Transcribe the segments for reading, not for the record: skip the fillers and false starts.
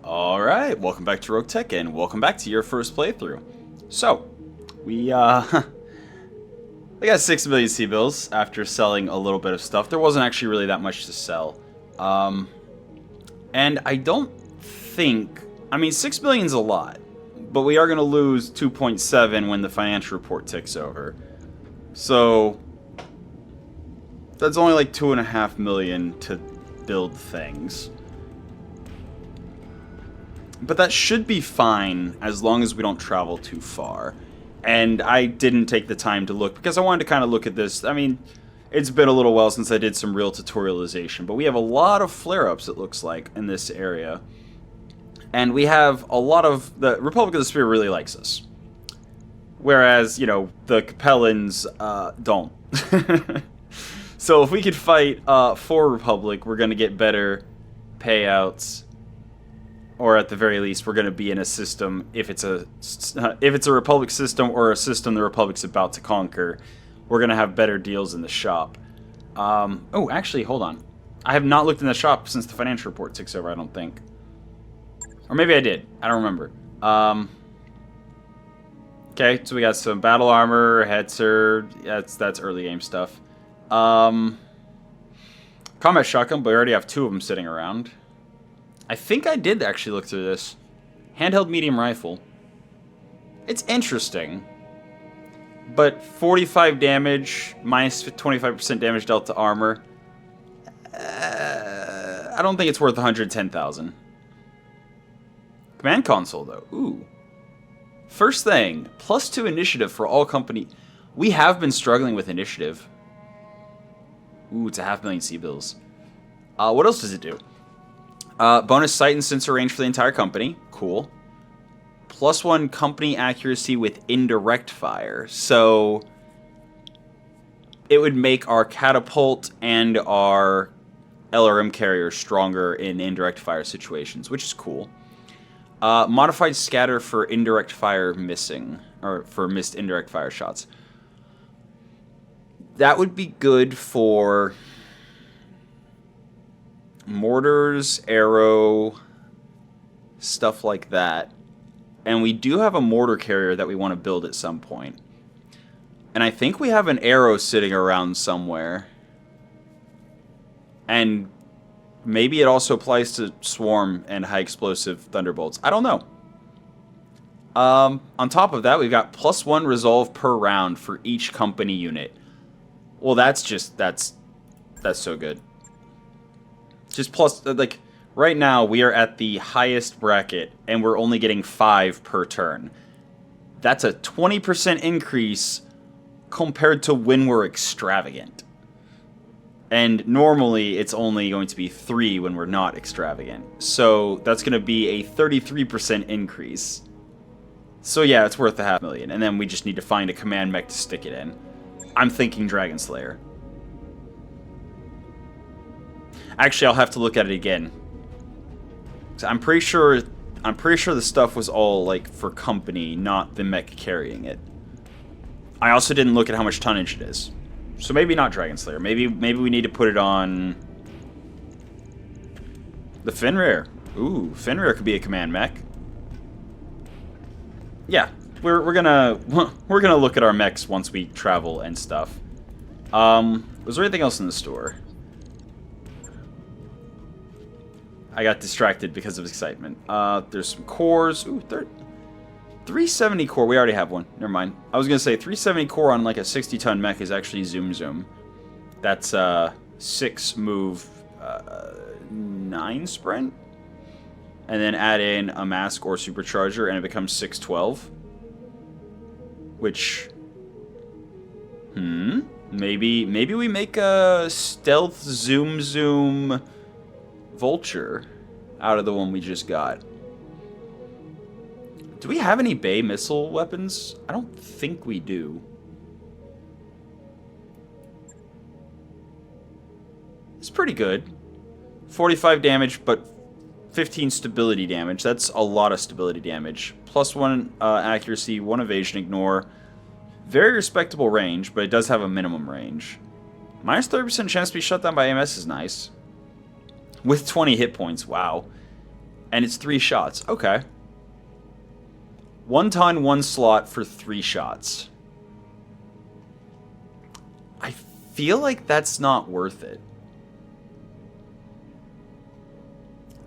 Alright, welcome back to Roguetech, and welcome back to your first playthrough. So, we, I got 6 million C-bills after selling a little bit of stuff. There wasn't actually really that much to sell. And I don't think... I mean, 6 million's a lot, but we are going to lose 2.7 when the financial report ticks over. So, that's only like 2.5 million to build things. But that should be fine as long as we don't travel too far. And I didn't take the time to look because I wanted to kind of look at this. I mean, it's been a little while since I did some real tutorialization, but we have a lot of flare-ups, it looks like, in this area. And we have a lot of... The Republic of the Spear really likes us. Whereas, you know, the Capellans don't. So if we could fight for Republic, we're going to get better payouts. Or at the very least, we're going to be in a system, if it's a Republic system or a system the Republic's about to conquer, we're going to have better deals in the shop. Oh, actually, hold on. I have not looked in the shop since the financial report ticks over, I don't think. Or maybe I did. I don't remember. Okay, so we got some battle armor, hetzer. That's early game stuff. Combat shotgun, but we already have 2 of them sitting around. I think I did actually look through this. Handheld medium rifle. It's interesting. But 45 damage, minus 25% damage dealt to armor. I don't think it's worth 110,000. Command console, though. Ooh. First thing, +2 initiative for all company. We have been struggling with initiative. Ooh, it's a 500,000 C-bills. What else does it do? Bonus sight and sensor range for the entire company. Cool. +1 company accuracy with indirect fire. So it would make our catapult and our LRM carrier stronger in indirect fire situations, which is cool. Modified scatter for indirect fire missing, or for missed indirect fire shots. That would be good for mortars, arrow, stuff like that. And we do have a mortar carrier that we want to build at some point. And I think we have an arrow sitting around somewhere. And maybe it also applies to swarm and high explosive thunderbolts. I don't know. On top of that, we've got +1 resolve per round for each company unit. Well, that's so good. Just plus, like, right now we are at the highest bracket, and we're only getting 5 per turn. That's a 20% increase compared to when we're extravagant. And normally it's only going to be 3 when we're not extravagant. So that's going to be a 33% increase. So yeah, it's worth the 500,000. And then we just need to find a command mech to stick it in. I'm thinking Dragon Slayer. Actually, I'll have to look at it again. So I'm pretty sure the stuff was all like for company, not the mech carrying it. I also didn't look at how much tonnage it is. So maybe not Dragon Slayer. Maybe we need to put it on the Fenrir. Ooh, Fenrir could be a command mech. Yeah, we're gonna look at our mechs once we travel and stuff. Was there anything else in the store? I got distracted because of excitement. There's some cores. Ooh, 370 core. We already have one. Never mind. I was gonna say 370 core on like a 60-ton mech is actually zoom. That's 6 move, 9 sprint, and then add in a mask or supercharger, and it becomes 612. Which, maybe we make a stealth zoom vulture out of the one we just got. Do we have any Bay missile weapons? I don't think we do. It's pretty good. 45 damage, but 15 stability damage. That's a lot of stability damage. +1 accuracy, 1 evasion ignore. Very respectable range, but it does have a minimum range. Minus 30% chance to be shut down by AMS is nice. With 20 hit points, wow. And it's 3 shots. Okay. 1 ton, 1 slot for 3 shots. I feel like that's not worth it.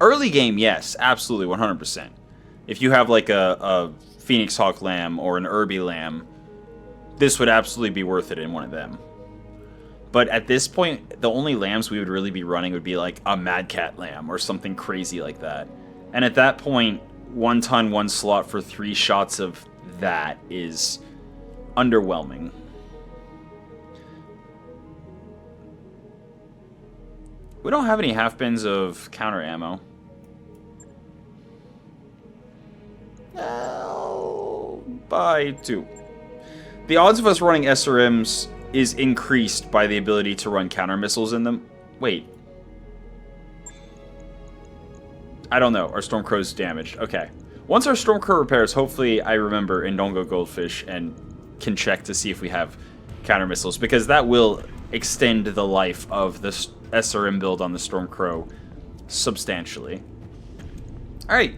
Early game, yes, absolutely, 100%. If you have like a Phoenix Hawk Lamb or an Irby Lamb, this would absolutely be worth it in one of them. But at this point, the only lambs we would really be running would be like a Mad Cat Lamb or something crazy like that. And at that point, 1 ton, 1 slot for 3 shots of that is underwhelming. We don't have any half bins of counter ammo. By 2. The odds of us running SRMs is increased by the ability to run counter missiles in them. Wait. I don't know. Our Stormcrow's damaged. Okay. Once our Stormcrow repairs, hopefully I remember and don't go Goldfish and can check to see if we have counter missiles, because that will extend the life of the SRM build on the Stormcrow substantially. Alright.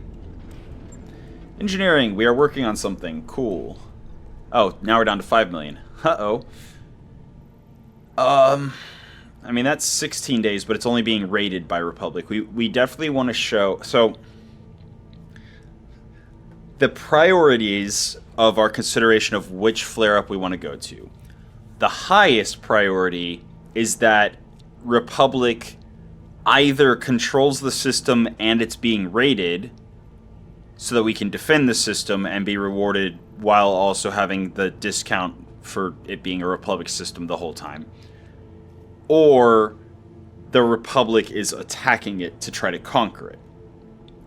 Engineering. We are working on something. Cool. Oh, now we're down to 5 million. Uh-oh. I mean, that's 16 days, but it's only being rated by Republic. We definitely want to show... So, the priorities of our consideration of which flare-up we want to go to. The highest priority is that Republic either controls the system and it's being rated, so that we can defend the system and be rewarded while also having the discount for it being a Republic system the whole time. Or the Republic is attacking it to try to conquer it.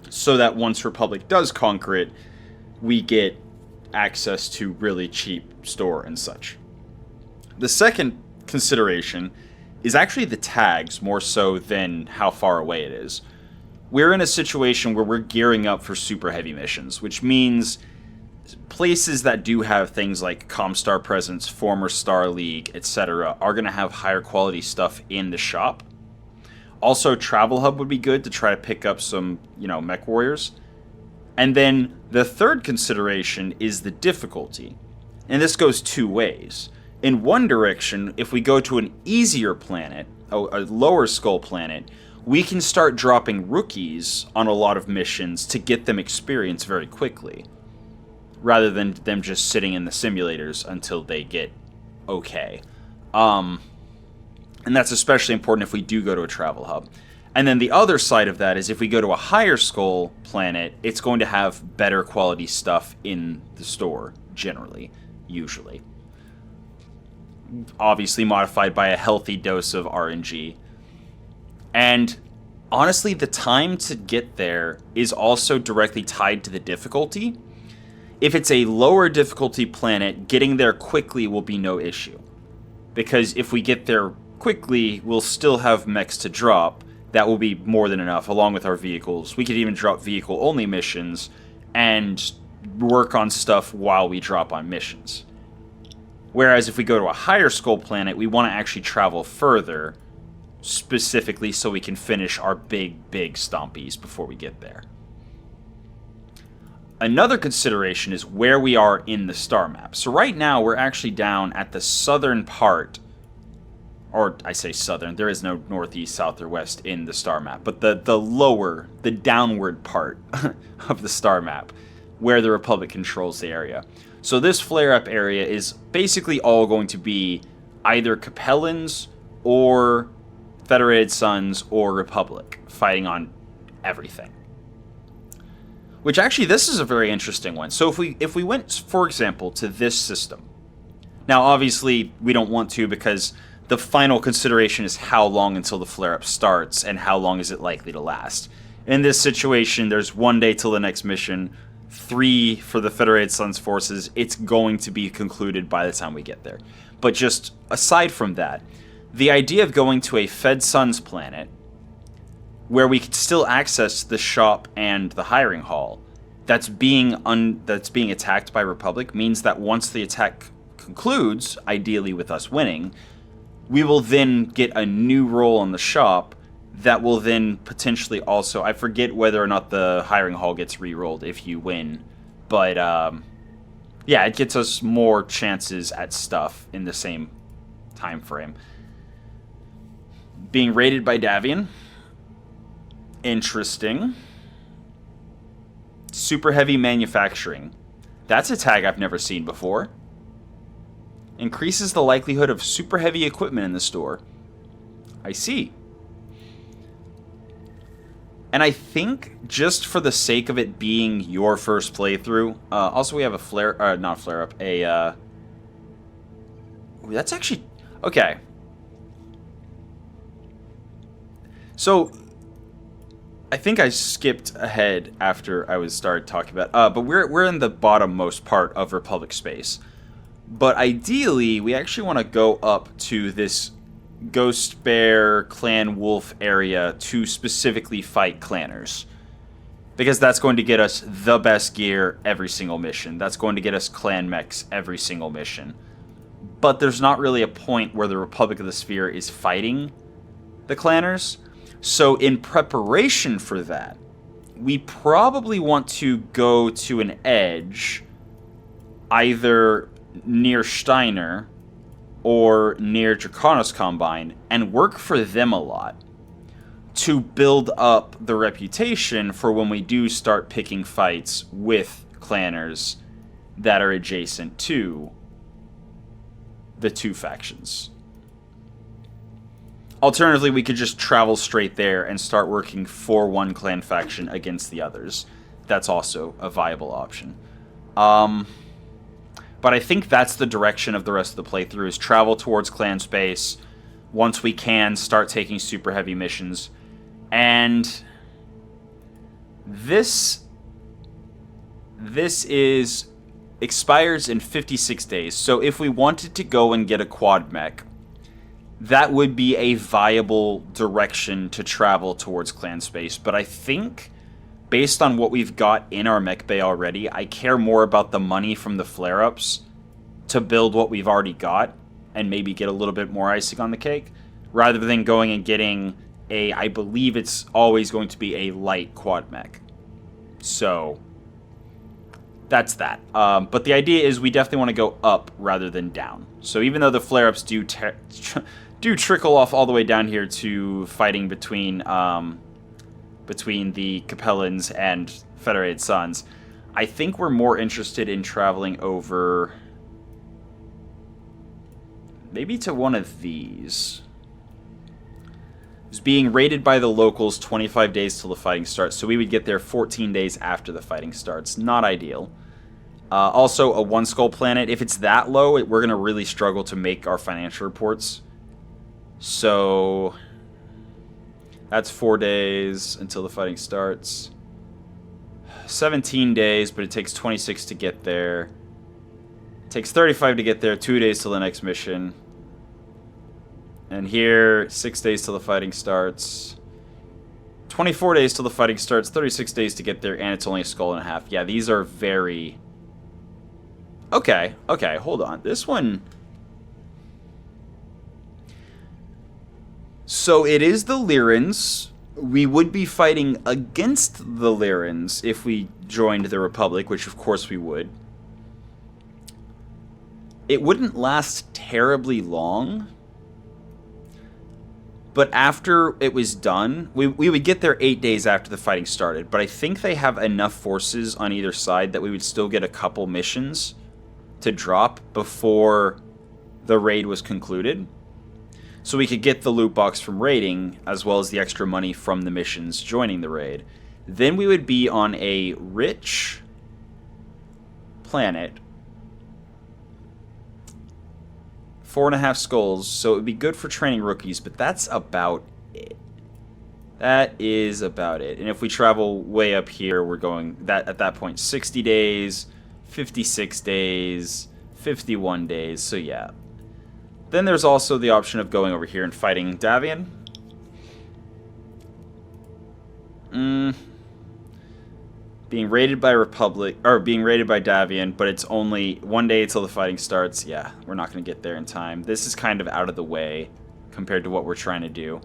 So that once Republic does conquer it, we get access to really cheap store and such. The second consideration is actually the tags more so than how far away it is. We're in a situation where we're gearing up for super heavy missions, which means places that do have things like Comstar presence, former Star League, etc. are going to have higher quality stuff in the shop. Also, Travel Hub would be good to try to pick up some, Mechwarriors. And then the third consideration is the difficulty. And this goes 2 ways. In one direction, if we go to an easier planet, a lower skull planet, we can start dropping rookies on a lot of missions to get them experience very quickly, rather than them just sitting in the simulators until they get okay. And that's especially important if we do go to a travel hub. And then the other side of that is if we go to a higher skull planet, it's going to have better quality stuff in the store, generally, usually. Obviously modified by a healthy dose of RNG. And honestly, the time to get there is also directly tied to the difficulty. If it's a lower difficulty planet, getting there quickly will be no issue. Because if we get there quickly, we'll still have mechs to drop. That will be more than enough, along with our vehicles. We could even drop vehicle-only missions and work on stuff while we drop on missions. Whereas if we go to a higher skull planet, we want to actually travel further, specifically so we can finish our big stompies before we get there. Another consideration is where we are in the star map. So right now, we're actually down at the southern part, or I say southern, there is no northeast, south, or west in the star map, but the lower, the downward part of the star map, where the Republic controls the area. So this flare-up area is basically all going to be either Capellans or Federated Suns or Republic fighting on everything. Which actually, this is a very interesting one. So if we went, for example, to this system. Now, obviously, we don't want to because the final consideration is how long until the flare-up starts and how long is it likely to last. In this situation, there's 1 day till the next mission, 3 for the Federated Suns forces. It's going to be concluded by the time we get there. But just aside from that, the idea of going to a Fed Suns planet where we could still access the shop and the hiring hall that's being attacked by Republic means that once the attack concludes, ideally with us winning, we will then get a new role in the shop that will then potentially also... I forget whether or not the hiring hall gets re-rolled if you win. But, yeah, it gets us more chances at stuff in the same time frame. Being raided by Davian. Interesting. Super heavy manufacturing. That's a tag I've never seen before. Increases the likelihood of super heavy equipment in the store. I see. And I think, just for the sake of it being your first playthrough... also, we have a flare... not flare-up. That's actually... Okay. So, I think I skipped ahead after I started talking about... but we're in the bottommost part of Republic space. But ideally, we actually want to go up to this Ghost Bear Clan Wolf area to specifically fight clanners. Because that's going to get us the best gear every single mission. That's going to get us clan mechs every single mission. But there's not really a point where the Republic of the Sphere is fighting the clanners. So in preparation for that, we probably want to go to an edge, either near Steiner or near Draconis Combine, and work for them a lot to build up the reputation for when we do start picking fights with clanners that are adjacent to the two factions. Alternatively, we could just travel straight there and start working for one clan faction against the others. That's also a viable option. But I think that's the direction of the rest of the playthrough, is travel towards clan space. Once we can, start taking super heavy missions. And this expires in 56 days. So if we wanted to go and get a quad mech, that would be a viable direction to travel towards clan space. But I think, based on what we've got in our mech bay already, I care more about the money from the flare-ups to build what we've already got and maybe get a little bit more icing on the cake, rather than going and getting I believe it's always going to be a light quad mech. So that's that. But the idea is we definitely want to go up rather than down. So even though the flare-ups do trickle off all the way down here to fighting between the Capellans and Federated Sons, I think we're more interested in traveling over maybe to one of these. It's being raided by the locals 25 days till the fighting starts, so we would get there 14 days after the fighting starts. Not ideal. Also, a one skull planet. If it's that low, we're going to really struggle to make our financial reports. So that's 4 days until the fighting starts. 17 days, but it takes 26 to get there. It takes 35 to get there, 2 days till the next mission. And here, 6 days till the fighting starts. 24 days till the fighting starts, 36 days to get there, and it's only a skull and a half. Yeah, these are very... Okay, hold on. This one... So it is the Lyrans. We would be fighting against the Lyrans if we joined the Republic, which of course we would. It wouldn't last terribly long. But after it was done, we would get there 8 days after the fighting started. But I think they have enough forces on either side that we would still get a couple missions to drop before the raid was concluded. So we could get the loot box from raiding, as well as the extra money from the missions joining the raid. Then we would be on a rich planet. 4.5 skulls, so it would be good for training rookies, but that's about it. That is about it. And if we travel way up here, we're going at that point 60 days, 56 days, 51 days. So yeah. Then there's also the option of going over here and fighting Davian. Being raided by being raided by Davian, but it's only 1 day until the fighting starts. Yeah, we're not going to get there in time. This is kind of out of the way compared to what we're trying to do.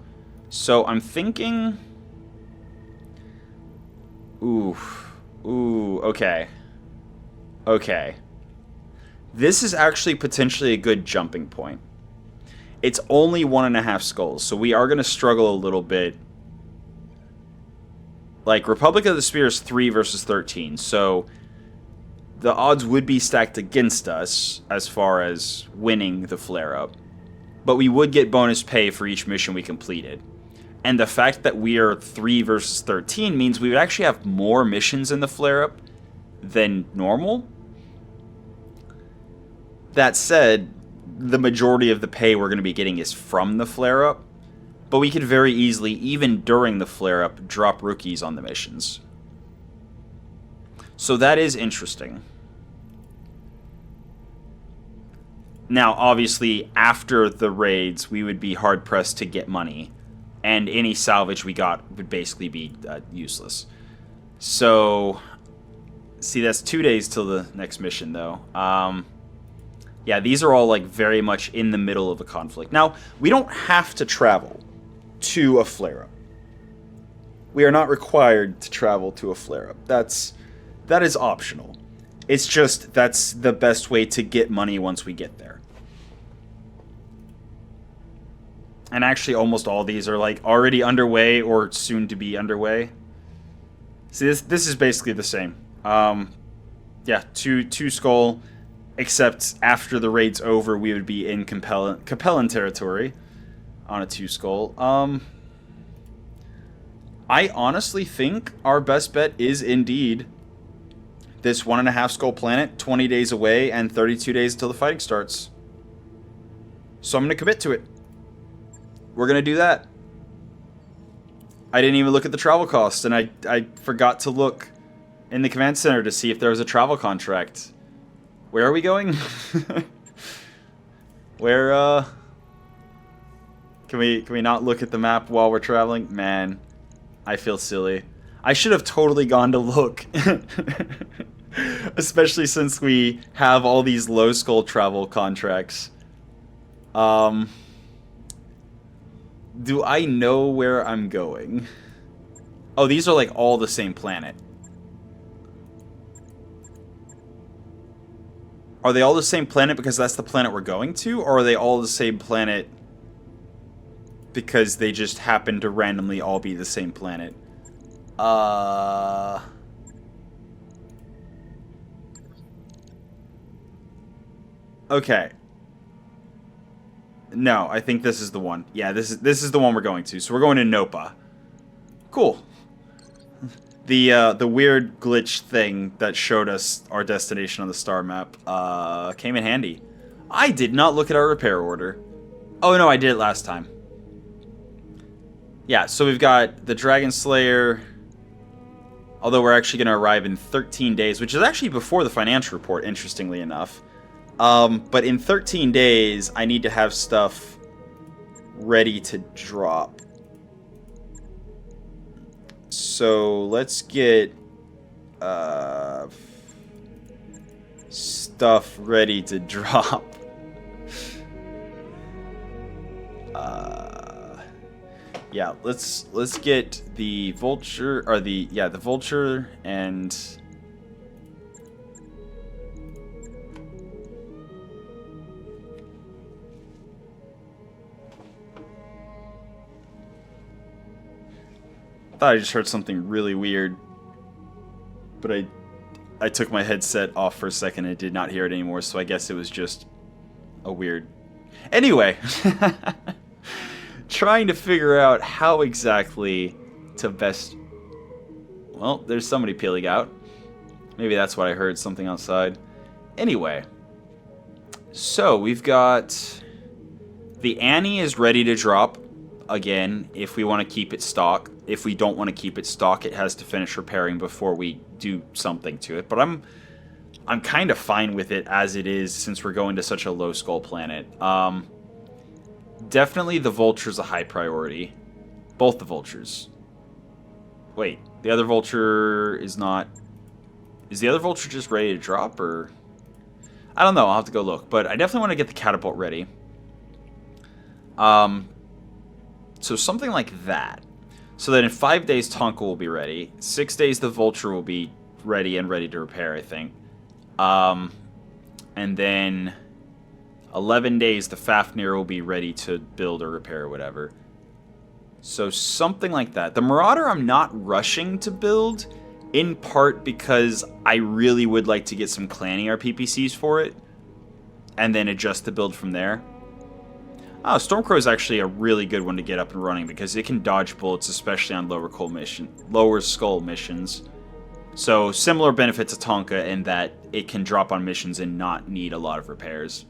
So I'm thinking... Ooh. Ooh, okay. Okay. This is actually potentially a good jumping point. It's only 1.5 skulls, so we are going to struggle a little bit. Like, Republic of the Spear is 3 versus 13, so the odds would be stacked against us as far as winning the flare-up. But we would get bonus pay for each mission we completed. And the fact that we are 3 versus 13 means we would actually have more missions in the flare-up than normal. That said, the majority of the pay we're going to be getting is from the flare-up. But we could very easily, even during the flare-up, drop rookies on the missions. So that is interesting. Now, obviously, after the raids, we would be hard-pressed to get money. And any salvage we got would basically be useless. So, see, that's 2 days till the next mission, though. Yeah, these are all, like, very much in the middle of a conflict. Now, we don't have to travel to a flare-up. We are not required to travel to a flare-up. That is optional. It's just, that's the best way to get money once we get there. And actually, almost all these are, like, already underway or soon to be underway. See, this is basically the same. Yeah, two skull, except after the raid's over, we would be in Capellan territory on a 2 skull. I honestly think our best bet is indeed this 1.5 skull planet, 20 days away, and 32 days until the fighting starts. So I'm going to commit to it. We're going to do that. I didn't even look at the travel cost, and I forgot to look in the command center to see if there was a travel contract. Where are we going? Where, Can we not look at the map while we're traveling? Man, I feel silly. I should have totally gone to look. Especially since we have all these low skull travel contracts. Do I know where I'm going? Oh, these are like all the same planet. Are they all the same planet because that's the planet we're going to? Or are they all the same planet because they just happen to randomly all be the same planet? Okay. No, I think this is the one. Yeah, this is the one we're going to. So we're going to Nopa. Cool. The weird glitch thing that showed us our destination on the star map came in handy. I did not look at our repair order. Oh no, I did it last time. Yeah, so we've got the Dragon Slayer. Although we're actually going to arrive in 13 days, which is actually before the financial report, interestingly enough. But in 13 days, I need to have stuff ready to drop. So let's get stuff ready to drop. Yeah, let's get the vulture, or the vulture, and I thought I just heard something really weird, but I took my headset off for a second and did not hear it anymore, so I guess it was just a weird... Anyway, trying to figure out how exactly to best... Well, there's somebody peeling out. Maybe that's what I heard, something outside. Anyway, so we've got... The Annie is ready to drop. Again, if we want to keep it stock. If we don't want to keep it stock, it has to finish repairing before we do something to it. But I'm kind of fine with it as it is, since we're going to such a low skull planet. Definitely the vulture's a high priority. Both the vultures. Wait, the other vulture is not... Is the other vulture just ready to drop, or... I don't know, I'll have to go look. But I definitely want to get the catapult ready. So something like that. So that in 5 days, Tonka will be ready. 6 days, the Vulture will be ready to repair, I think. And then 11 days, the Fafnir will be ready to build or repair or whatever. So something like that. The Marauder I'm not rushing to build, in part because I really would like to get some clanning RPPCs for it, and then adjust the build from there. Oh, Stormcrow is actually a really good one to get up and running because it can dodge bullets, especially on lower skull missions. So similar benefit to Tonka in that it can drop on missions and not need a lot of repairs.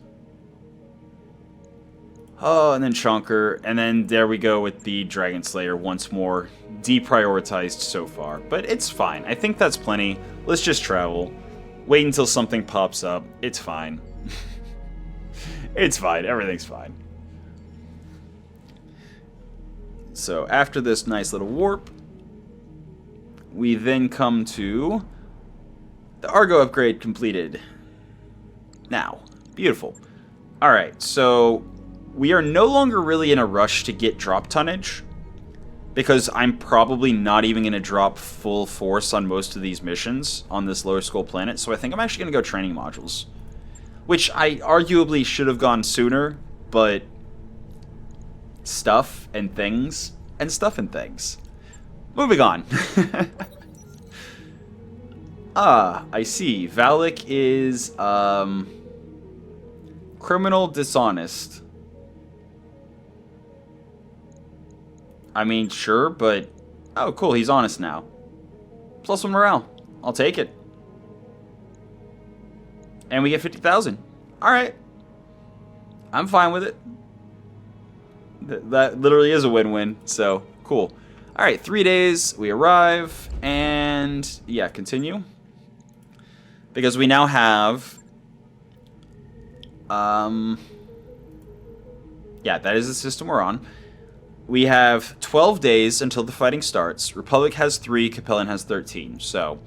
Oh, and then Chonker, and then there we go with the Dragon Slayer once more. Deprioritized so far, but it's fine. I think that's plenty. Let's just travel. Wait until something pops up. It's fine. It's fine. Everything's fine. So after this nice little warp, we then come to the Argo upgrade completed. Now, beautiful. Alright, so we are no longer really in a rush to get drop tonnage, because I'm probably not even going to drop full force on most of these missions on this lower skull planet, so I think I'm actually going to go training modules. Which I arguably should have gone sooner, but stuff and things, and stuff and things. Moving on. I see. Valak is, criminal dishonest. I mean, sure, but... Oh, cool, he's honest now. +1 morale. I'll take it. And we get 50,000. Alright. I'm fine with it. That literally is a win-win, so cool. Alright, 3 days, we arrive, and... yeah, continue. Because we now have... yeah, that is the system we're on. We have 12 days until the fighting starts. Republic has 3, Capellan has 13. So,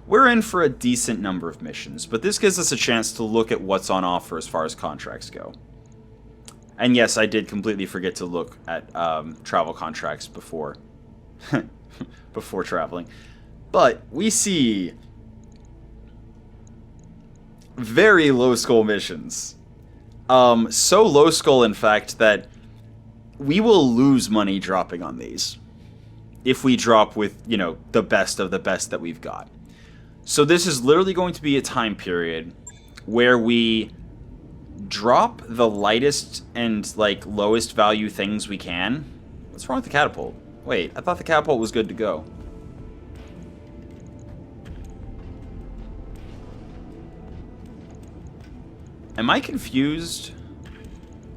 we're in for a decent number of missions. But this gives us a chance to look at what's on offer as far as contracts go. And yes, I did completely forget to look at travel contracts before, before traveling. But we see very low skull missions. So low skull, in fact, that we will lose money dropping on these if we drop with, you know, the best of the best that we've got. So this is literally going to be a time period where we drop the lightest and, like, lowest value things we can. What's wrong with the catapult? Wait, I thought the catapult was good to go. Am I confused?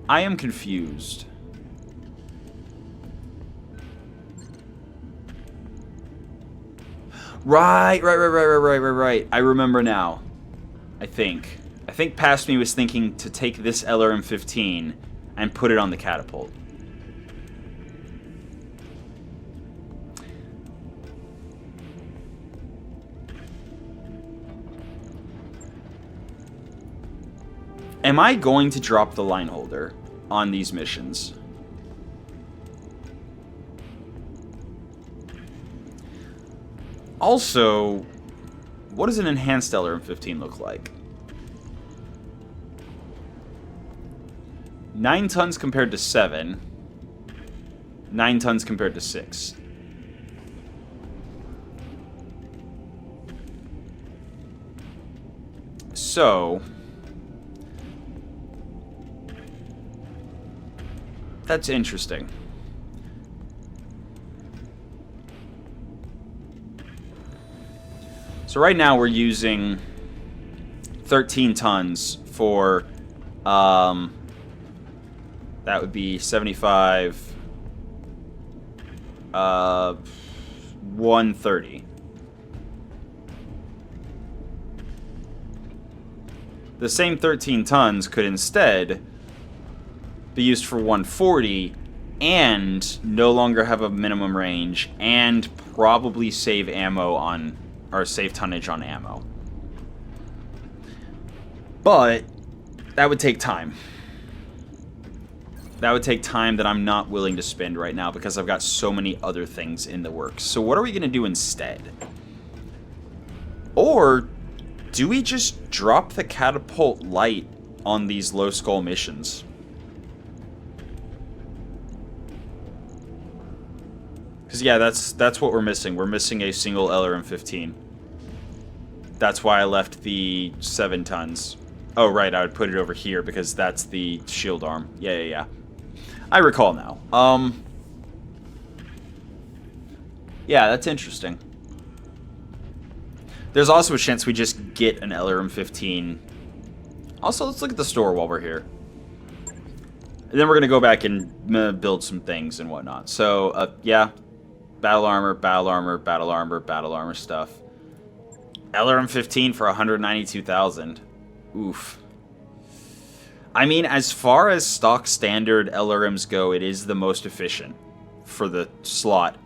I am confused. Right. I remember now. I think past me was thinking to take this LRM-15 and put it on the catapult. Am I going to drop the line holder on these missions? Also, what does an enhanced LRM-15 look like? 9 tons compared to 7. 9 tons compared to 6. So... that's interesting. So right now we're using 13 tons for, that would be 75, 130. The same 13 tons could instead be used for 140 and no longer have a minimum range and probably save ammo on, or save tonnage on ammo. But that would take time. That would take time that I'm not willing to spend right now because I've got so many other things in the works. So what are we going to do instead? Or do we just drop the catapult light on these low skull missions? Because yeah, that's what we're missing. We're missing a single LRM-15. That's why I left the 7 tons. Oh, right, I would put it over here because that's the shield arm. Yeah. I recall now. Yeah, that's interesting. There's also a chance we just get an LRM-15. Also, let's look at the store while we're here. And then we're going to go back and build some things and whatnot. So, yeah. Battle armor stuff. LRM-15 for 192,000. Oof. I mean, as far as stock standard LRMs go, it is the most efficient for the slot.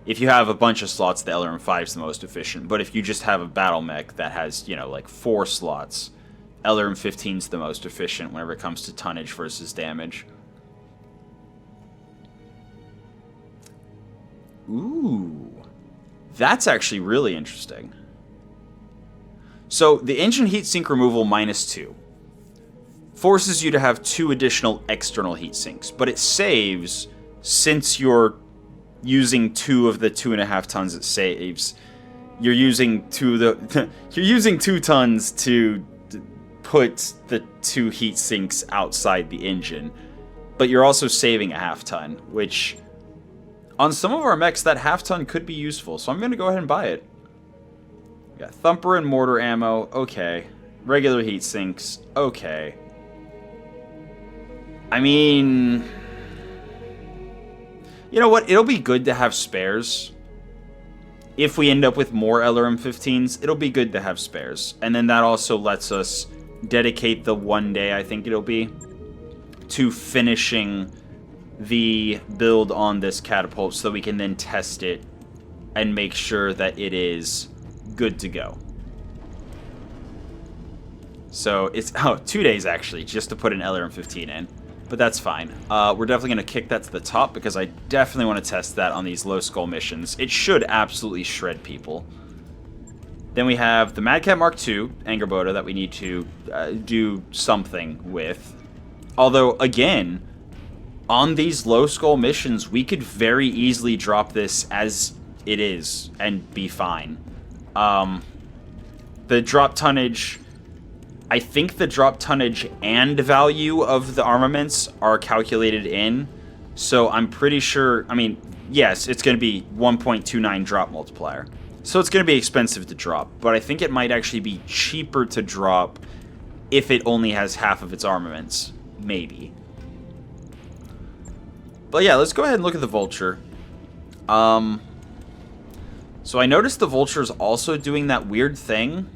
If you have a bunch of slots, the LRM-5 is the most efficient. But if you just have a Battlemech that has, you know, like 4 slots, LRM-15 is the most efficient whenever it comes to tonnage versus damage. Ooh. That's actually really interesting. So, the engine heatsink removal -2 forces you to have 2 additional external heat sinks, but it saves, since you're using 2 of the 2.5 tons it saves, you're using 2 tons to put the 2 heat sinks outside the engine, but you're also saving a half ton, which on some of our mechs that half ton could be useful, so I'm going to go ahead and buy it. We got thumper and mortar ammo, okay. Regular heat sinks, okay. I mean, you know what? It'll be good to have spares. If we end up with more LRM-15s, it'll be good to have spares. And then that also lets us dedicate the one day, I think it'll be, to finishing the build on this catapult so that we can then test it and make sure that it is good to go. So it's 2 days actually just to put an LRM-15 in, but that's fine. We're definitely going to kick that to the top because I definitely want to test that on these low skull missions. It should absolutely shred people. Then we have the Madcat Mark II Angerboda that we need to do something with. Although again, on these low skull missions, we could very easily drop this as it is and be fine. The drop tonnage, I think the drop tonnage and value of the armaments are calculated in, so I'm pretty sure, I mean, yes, it's going to be 1.29 drop multiplier. So it's going to be expensive to drop, but I think it might actually be cheaper to drop if it only has half of its armaments. Maybe. But yeah, let's go ahead and look at the Vulture. So I noticed the Vulture is also doing that weird thing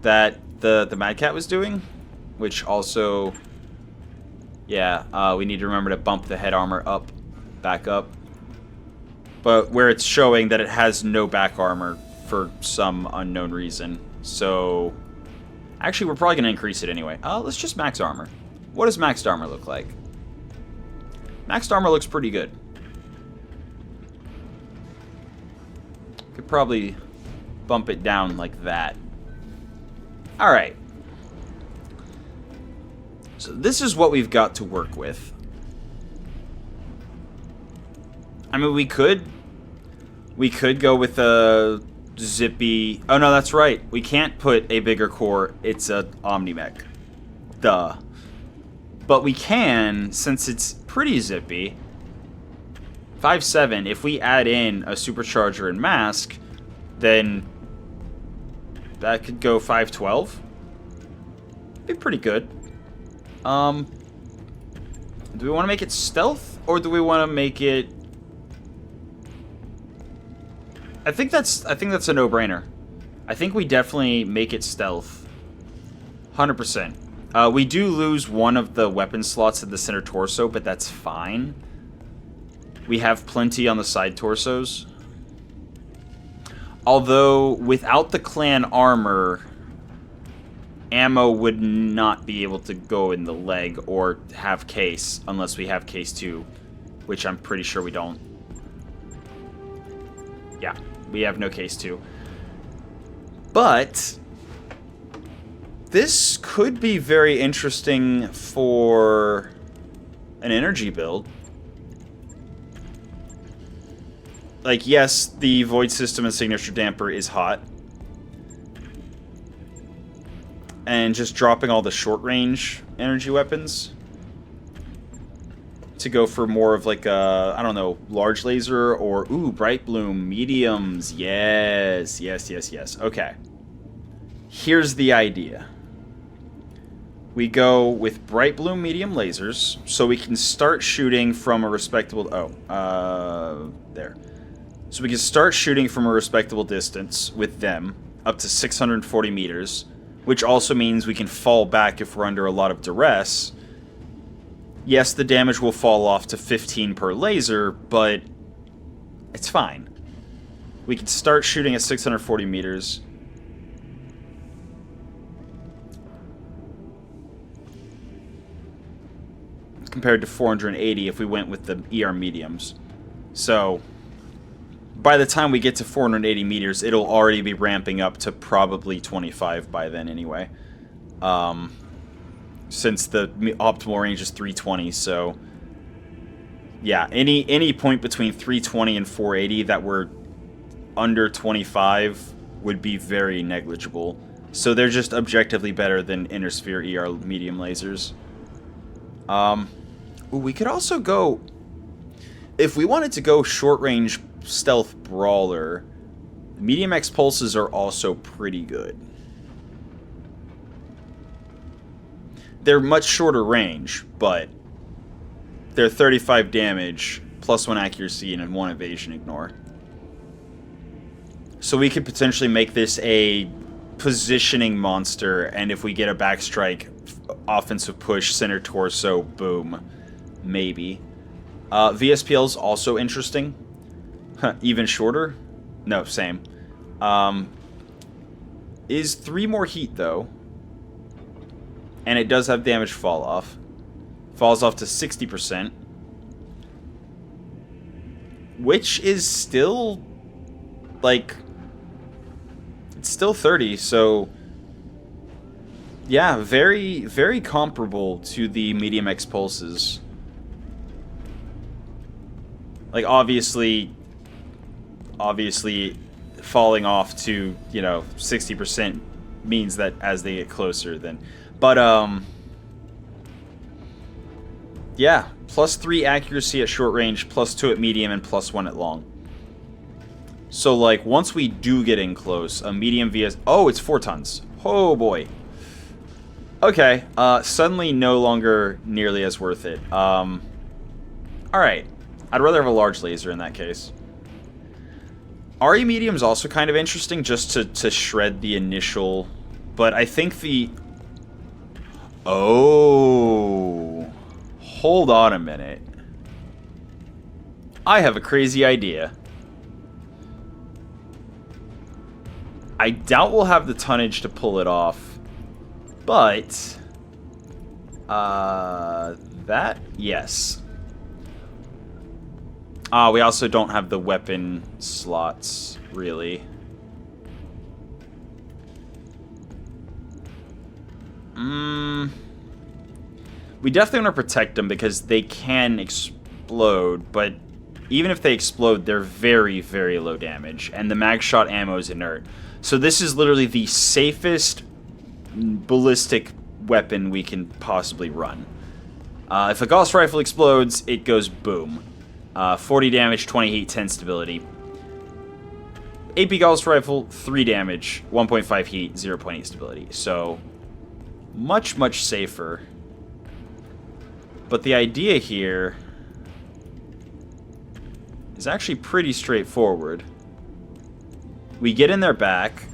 that the Mad Cat was doing, which also, yeah, we need to remember to bump the head armor up, back up. But where it's showing that it has no back armor for some unknown reason. So, actually, we're probably going to increase it anyway. Let's just max armor. What does maxed armor look like? Maxed armor looks pretty good. Could probably bump it down like that. Alright. So this is what we've got to work with. I mean, we could go with a zippy... Oh, no, that's right. We can't put a bigger core. It's a Omni-Mech. Duh. But we can, since it's pretty zippy, 5.7, if we add in a supercharger and mask, then that could go 5.12. Be pretty good. Do we want to make it stealth, or do we want to make it... I think that's a no-brainer. I think we definitely make it stealth. 100%. We do lose one of the weapon slots at the center torso, but that's fine. We have plenty on the side torsos. Although, without the clan armor, ammo would not be able to go in the leg or have case unless we have case 2, which I'm pretty sure we don't. Yeah, we have no case 2. But this could be very interesting for an energy build. Like, yes, the Void System and Signature Damper is hot. And just dropping all the short-range energy weapons to go for more of like a, I don't know, large laser or, ooh, Bright Bloom, mediums. Yes, yes, yes, yes. Okay. Here's the idea. We go with Bright Bloom medium lasers, so we can start shooting from a respectable... there. So we can start shooting from a respectable distance with them, up to 640 meters, which also means we can fall back if we're under a lot of duress. Yes, the damage will fall off to 15 per laser, but it's fine. We can start shooting at 640 meters. Compared to 480 if we went with the ER mediums. So, by the time we get to 480 meters, it'll already be ramping up to probably 25 by then anyway. Since the optimal range is 320, so... yeah, any point between 320 and 480 that were under 25 would be very negligible. So they're just objectively better than Inner Sphere ER medium lasers. We could also go... if we wanted to go short-range stealth brawler, medium X pulses are also pretty good. They're much shorter range, but they're 35 damage, plus 1 accuracy and 1 evasion ignore. So we could potentially make this a positioning monster, and if we get a backstrike, offensive push, center torso, boom. Maybe. VSPL's also interesting. Even shorter? No, same. Is 3 more heat, though. And it does have damage fall off. Falls off to 60%. Which is still... like... it's still 30, so... yeah, very, very comparable to the medium X pulses. Like, obviously falling off to, you know, 60% means that as they get closer, then... but, yeah, plus 3 accuracy at short range, plus 2 at medium, and plus 1 at long. So, like, once we do get in close, a medium VS... oh, it's 4 tons. Oh, boy. Okay, suddenly no longer nearly as worth it. Alright. I'd rather have a large laser in that case. RE medium's also kind of interesting just to shred the initial... but I think the... oh... hold on a minute. I have a crazy idea. I doubt we'll have the tonnage to pull it off. But... that? Yes. We also don't have the weapon slots, really. We definitely want to protect them because they can explode, but even if they explode, they're very, very low damage, and the mag shot ammo is inert. So this is literally the safest ballistic weapon we can possibly run. If a Gauss rifle explodes, it goes boom. 40 damage, 20 heat, 10 stability. AP Gauss rifle, 3 damage, 1.5 heat, 0.8 stability. So, much, much safer. But the idea here is actually pretty straightforward. We get in their back.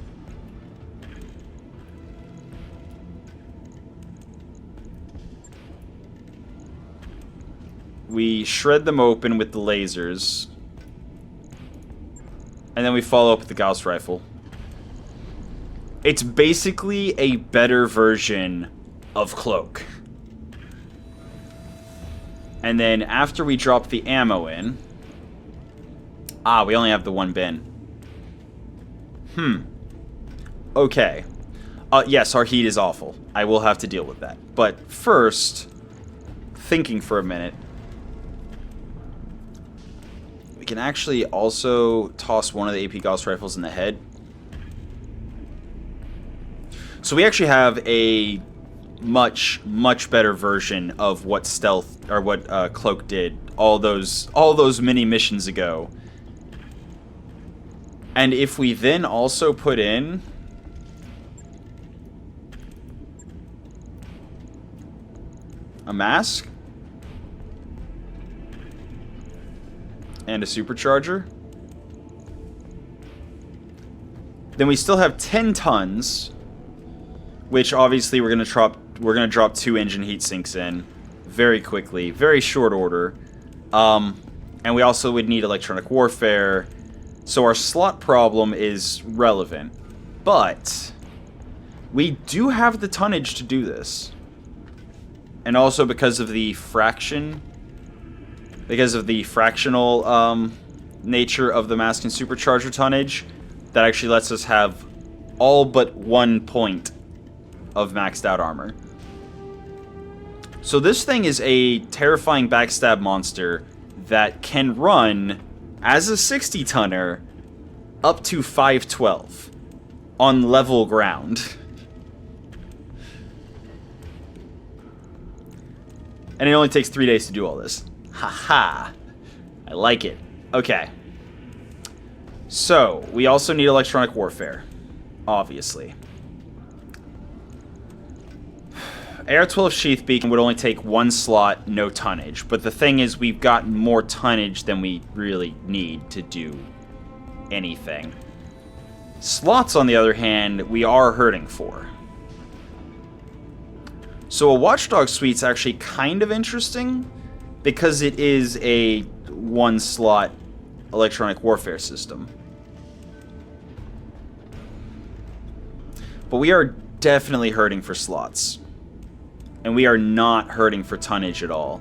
We shred them open with the lasers. And then we follow up with the Gauss rifle. It's basically a better version of Cloak. And then after we drop the ammo in... Ah, we only have the one bin. Okay. Yes, our heat is awful. I will have to deal with that. But first, thinking for a minute, we can actually also toss one of the AP Gauss rifles in the head. So we actually have a much better version of what stealth or what Cloak did all those mini missions ago. And if we then also put in a mask and a supercharger, then we still have 10 tons, which obviously we're gonna drop 2 engine heat sinks in very quickly, very short order. And we also would need electronic warfare. So our slot problem is relevant, but we do have the tonnage to do this. And also because of the fractional nature of the mask and supercharger tonnage, that actually lets us have all but 1 point of maxed out armor. So this thing is a terrifying backstab monster that can run as a 60-tonner up to 512 on level ground. And it only takes 3 days to do all this. Haha. I like it. Okay. So, we also need electronic warfare. Obviously. AR-12 Sheath Beacon would only take 1 slot, no tonnage. But the thing is, we've got more tonnage than we really need to do anything. Slots, on the other hand, we are hurting for. So a Watchdog Suite's actually kind of interesting, because it is a 1-slot electronic warfare system. But we are definitely hurting for slots. And we are not hurting for tonnage at all.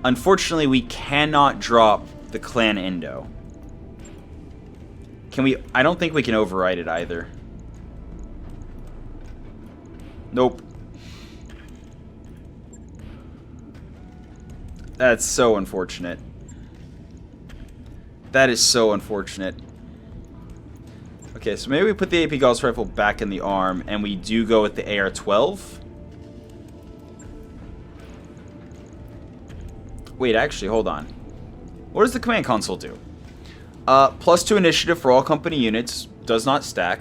Unfortunately, we cannot drop the Clan Indo. Can we? I don't think we can override it either. Nope. That's so unfortunate. That is so unfortunate. Okay, so maybe we put the AP Gauss rifle back in the arm, and we do go with the AR-12. Wait, actually, hold on. What does the command console do? +2 initiative for all company units. Does not stack.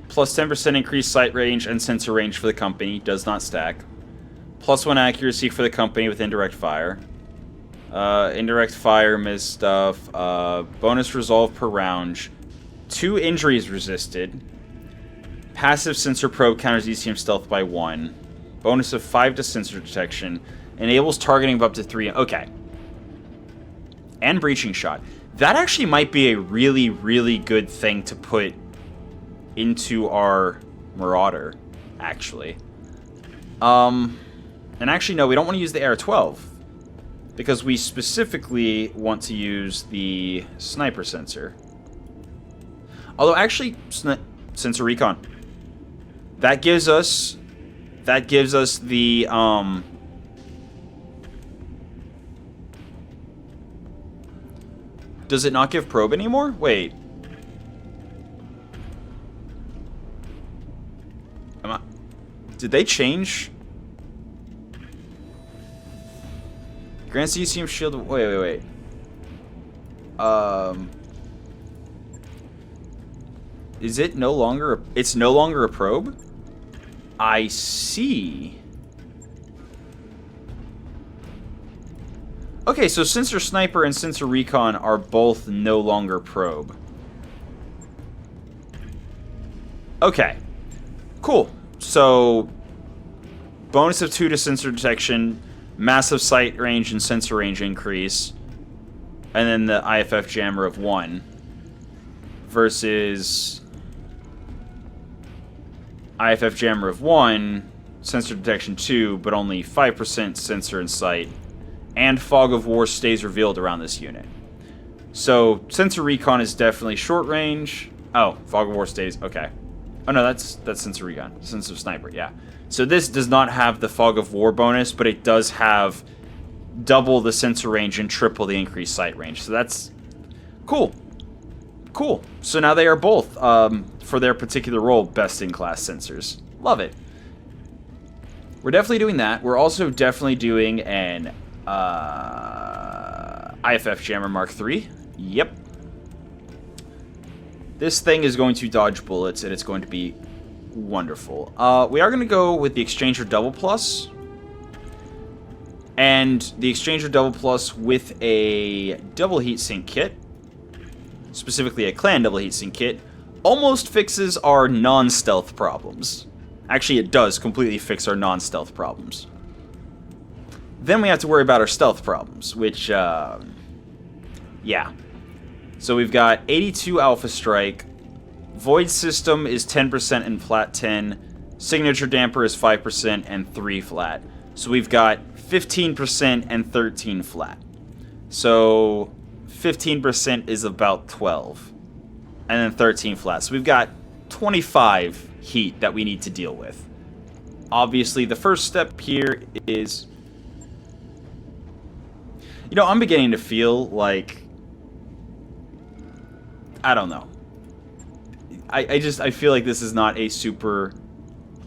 Plus 10% increased sight range and sensor range for the company. Does not stack. +1 accuracy for the company with indirect fire. Indirect fire, missed stuff. Bonus resolve per round. 2 injuries resisted. Passive sensor probe counters ECM stealth by 1. Bonus of 5 to sensor detection. Enables targeting of up to 3. Okay. And breaching shot. That actually might be a really, really good thing to put into our Marauder, actually. And actually, no, we don't want to use the AR-12. Because we specifically want to use the sniper sensor. Although, actually, sensor recon. That gives us the, Does it not give probe anymore? Wait. Did they change? Grants ECM shield. Wait. Is it no longer? It's no longer a probe? I see. Okay, so Sensor Sniper and Sensor Recon are both no longer probe. Okay. Cool. So, bonus of 2 to sensor detection, massive sight range and sensor range increase, and then the IFF jammer of 1 versus IFF jammer of 1, sensor detection 2, but only 5% sensor in sight, and fog of war stays revealed around this unit. So sensor recon is definitely short range. Oh, fog of war stays, okay. Oh no, that's sensor recon, sensor sniper, yeah. So this does not have the fog of war bonus, but it does have double the sensor range and triple the increased sight range. So that's cool. Cool. So now they are both, for their particular role, best-in-class sensors. Love it. We're definitely doing that. We're also definitely doing an IFF Jammer Mark III. Yep. This thing is going to dodge bullets, and it's going to be wonderful. We are going to go with the Exchanger Double Plus. And the Exchanger Double Plus with a double heatsink kit, specifically a clan double heatsink kit, almost fixes our non-stealth problems. Actually, it does completely fix our non-stealth problems. Then we have to worry about our stealth problems, which, yeah. So we've got 82 Alpha Strike, Void System is 10% in flat 10, Signature Damper is 5% and 3 flat. So we've got 15% and 13 flat. So 15% is about 12. And then 13 flat. So we've got 25 heat that we need to deal with. Obviously, the first step here is... You know, I'm beginning to feel like... I don't know. I feel like this is not a super...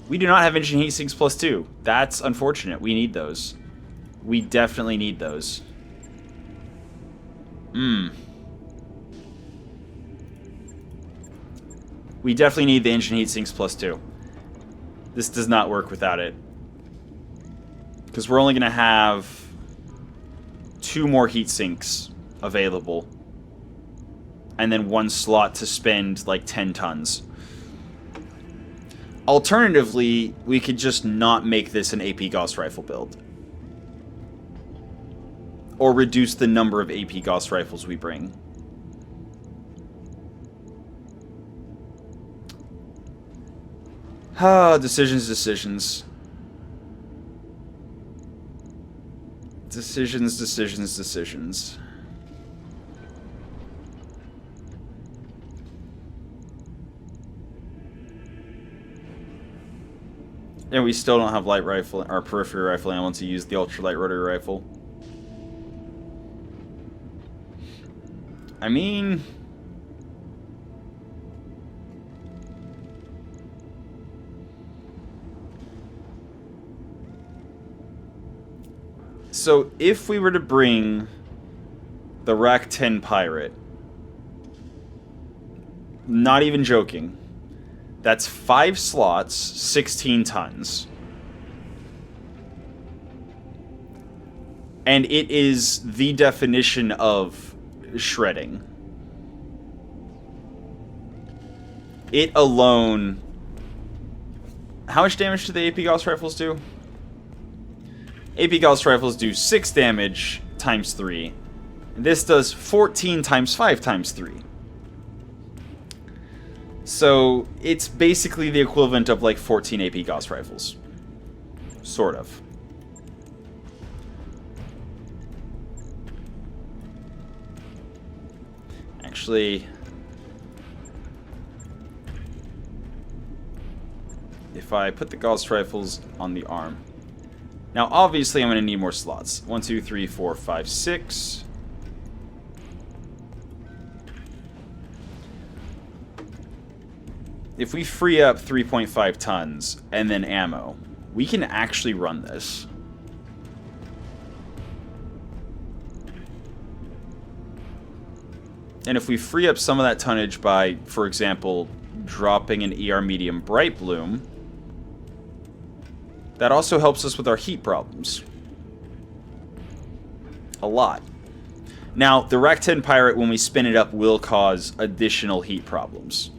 We do not have engine heat sinks plus 2. That's unfortunate. We need those. We definitely need those. We definitely need the engine heat sinks plus 2. This does not work without it. Because we're only going to have 2 more heat sinks available. And then 1 slot to spend like 10 tons. Alternatively, we could just not make this an AP Gauss rifle build. Or reduce the number of AP Gauss rifles we bring. Decisions. Decisions. And we still don't have light rifle or periphery rifle ammo to use the ultralight rotary rifle. I mean... So, if we were to bring the Rack 10 Pirate, not even joking, that's 5 slots, 16 tons. And it is the definition of shredding. It alone... How much damage do the AP Gauss rifles do? AP Gauss rifles do 6 damage times 3. And this does 14 times 5 times 3. So it's basically the equivalent of like 14 AP Gauss rifles. Sort of. Actually, if I put the Gauss rifles on the arm. Now, obviously, I'm going to need more slots. 1, 2, 3, 4, 5, 6. If we free up 3.5 tons and then ammo, we can actually run this. And if we free up some of that tonnage by, for example, dropping an ER Medium Bright Bloom, that also helps us with our heat problems. A lot. Now, the Rack 10 Pirate, when we spin it up, will cause additional heat problems.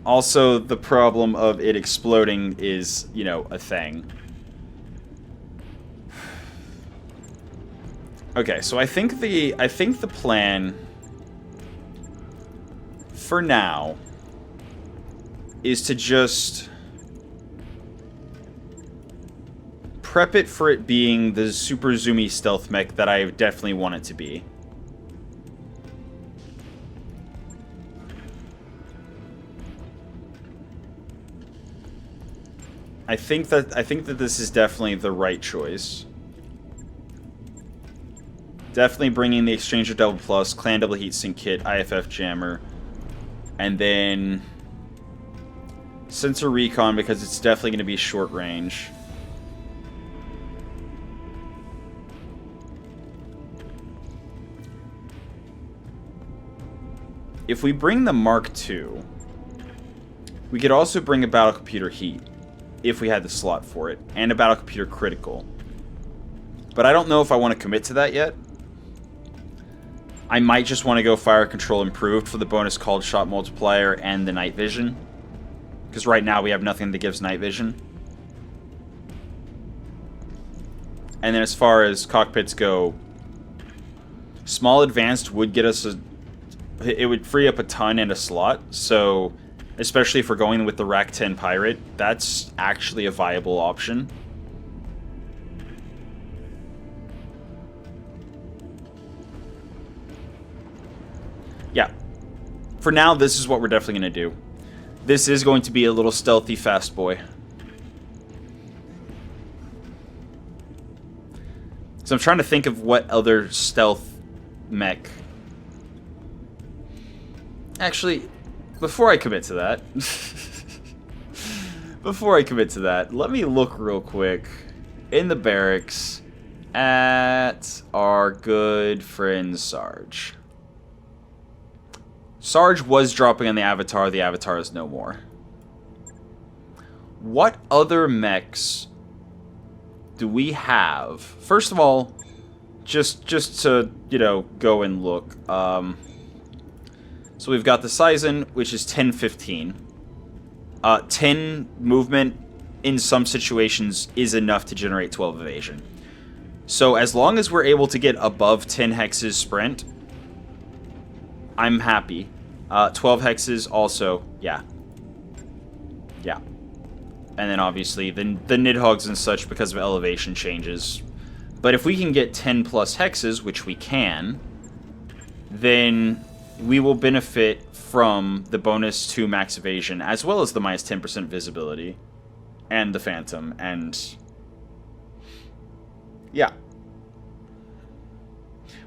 Also, the problem of it exploding is, you know, a thing. Okay, so I think the plan for now is to just prep it for it being the super zoomy stealth mech that I definitely want it to be. I think that this is definitely the right choice. Definitely bringing the Exchanger Double Plus, Clan Double Heatsink Kit, IFF Jammer, and then Sensor Recon because it's definitely going to be short range. If we bring the Mark II, we could also bring a Battle Computer Heat, if we had the slot for it, and a Battle Computer Critical. But I don't know if I want to commit to that yet. I might just want to go Fire Control Improved for the bonus Called Shot Multiplier and the Night Vision. Because right now we have nothing that gives Night Vision. And then as far as cockpits go, Small Advanced would get us it would free up a ton in a slot, so especially if we're going with the Rack 10 Pirate, that's actually a viable option. Yeah. For now, this is what we're definitely going to do. This is going to be a little stealthy fast boy. So I'm trying to think of what other stealth mech. Actually, before I commit to that, let me look real quick in the barracks at our good friend Sarge. Sarge was dropping on the Avatar. The Avatar is no more. What other mechs do we have? First of all, just to, you know, go and look. So we've got the Sizen, which is 10-15. 10 movement in some situations is enough to generate 12 evasion. So as long as we're able to get above 10 hexes sprint, I'm happy. 12 hexes also, yeah. Yeah. And then obviously the Nidhogg's and such because of elevation changes. But if we can get 10 plus hexes, which we can, then we will benefit from the bonus to max evasion, as well as the minus 10% visibility, and the Phantom, and yeah.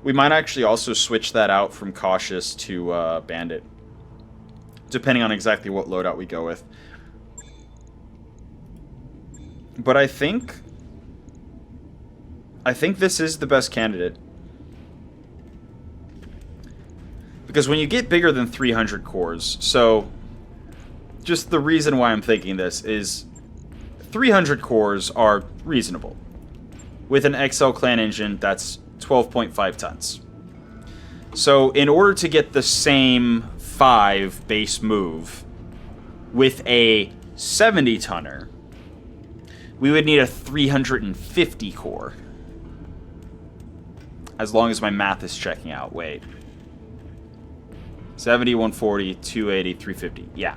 We might actually also switch that out from Cautious to Bandit, depending on exactly what loadout we go with. But I think this is the best candidate. Because when you get bigger than 300 cores, so just the reason why I'm thinking this is 300 cores are reasonable. With an XL clan engine, that's 12.5 tons. So in order to get the same 5 base move with a 70 tonner, we would need a 350 core. As long as my math is checking out. Wait. 70, 140, 280, 350. Yeah.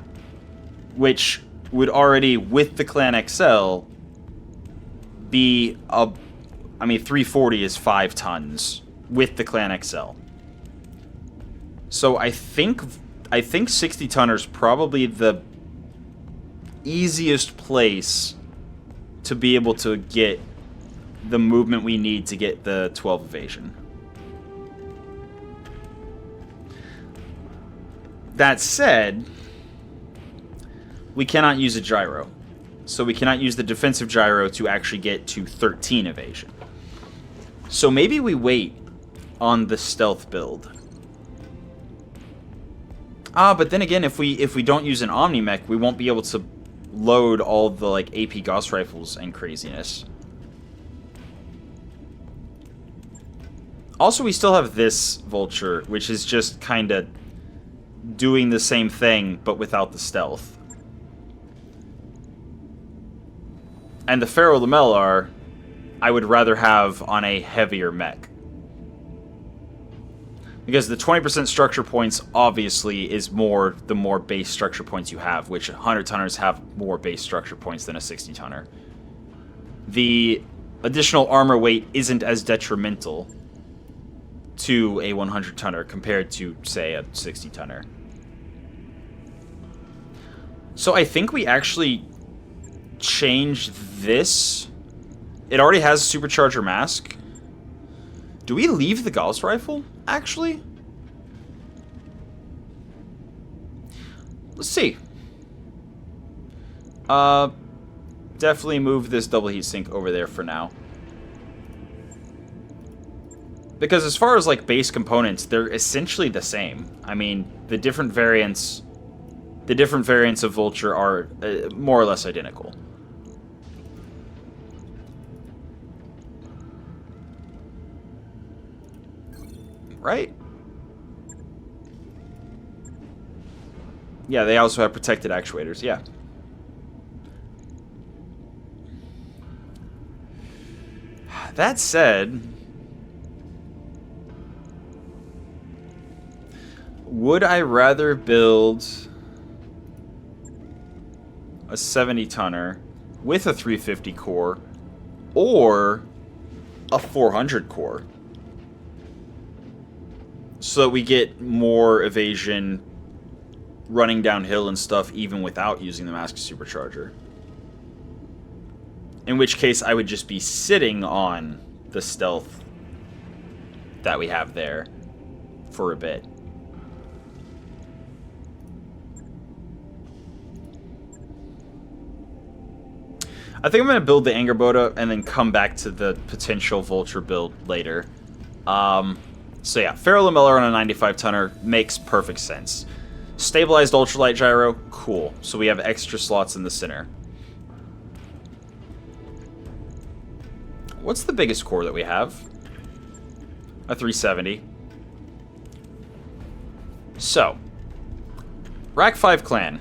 Which would already, with the Clan XL, be a... I mean, 340 is 5 tons with the Clan XL. So I think 60 tonner is probably the easiest place to be able to get the movement we need to get the 12 evasion. That said, we cannot use a gyro. So we cannot use the defensive gyro to actually get to 13 evasion. So maybe we wait on the stealth build. But then again, if we don't use an Omni-Mech, we won't be able to load all the like AP Gauss rifles and craziness. Also, we still have this Vulture, which is just kind of doing the same thing, but without the stealth. And the Pharaoh Lamellar, I would rather have on a heavier mech. Because the 20% structure points obviously is more the more base structure points you have, which 100-tonners have more base structure points than a 60-tonner. The additional armor weight isn't as detrimental to a 100-tonner compared to, say, a 60-tonner. So I think we actually changed this. It already has a supercharger mask. Do we leave the Gauss rifle, actually? Let's see. Definitely move this double heatsink over there for now. Because as far as, like, base components, they're essentially the same. I mean, the different variants of Vulture are more or less identical. Right? Yeah, they also have protected actuators, yeah. That said, would I rather build a 70-tonner with a 350 core or a 400 core? So that we get more evasion running downhill and stuff even without using the mask supercharger. In which case I would just be sitting on the stealth that we have there for a bit. I think I'm going to build the Angerboda and then come back to the potential Vulture build later. So yeah, Ferro Lamellar on a 95-tonner makes perfect sense. Stabilized ultralight gyro, cool. So we have extra slots in the center. What's the biggest core that we have? A 370. So, Rack 5 clan.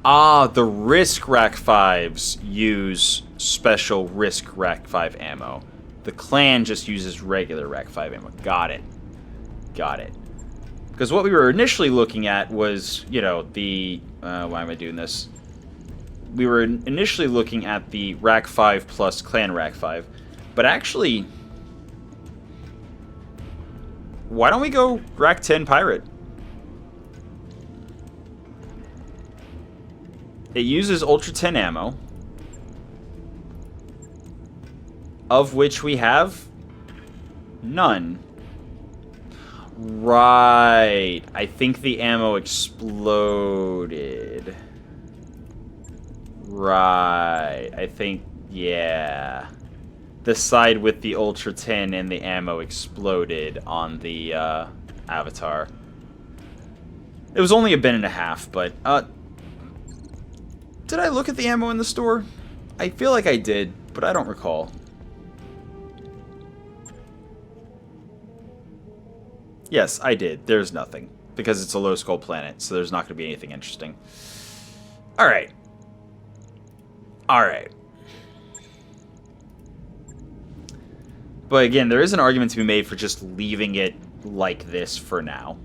Ah, the Risk Rack 5s use special Risk Rack 5 ammo. The clan just uses regular Rack 5 ammo. Got it. Got it. Because what we were initially looking at was, you know, the... why am I doing this? We were initially looking at the Rack 5 plus Clan Rack 5. But actually... why don't we go Rack 10 Pirate? It uses Ultra 10 ammo. Of which we have... none. Right. I think the ammo exploded. Right. I think, yeah. The side with the Ultra 10 and the ammo exploded on the Avatar. It was only a bin and a half, but... did I look at the ammo in the store? I feel like I did, but I don't recall. Yes, I did. There's nothing. Because it's a low skull planet, so there's not going to be anything interesting. Alright. Alright. But again, there is an argument to be made for just leaving it like this for now.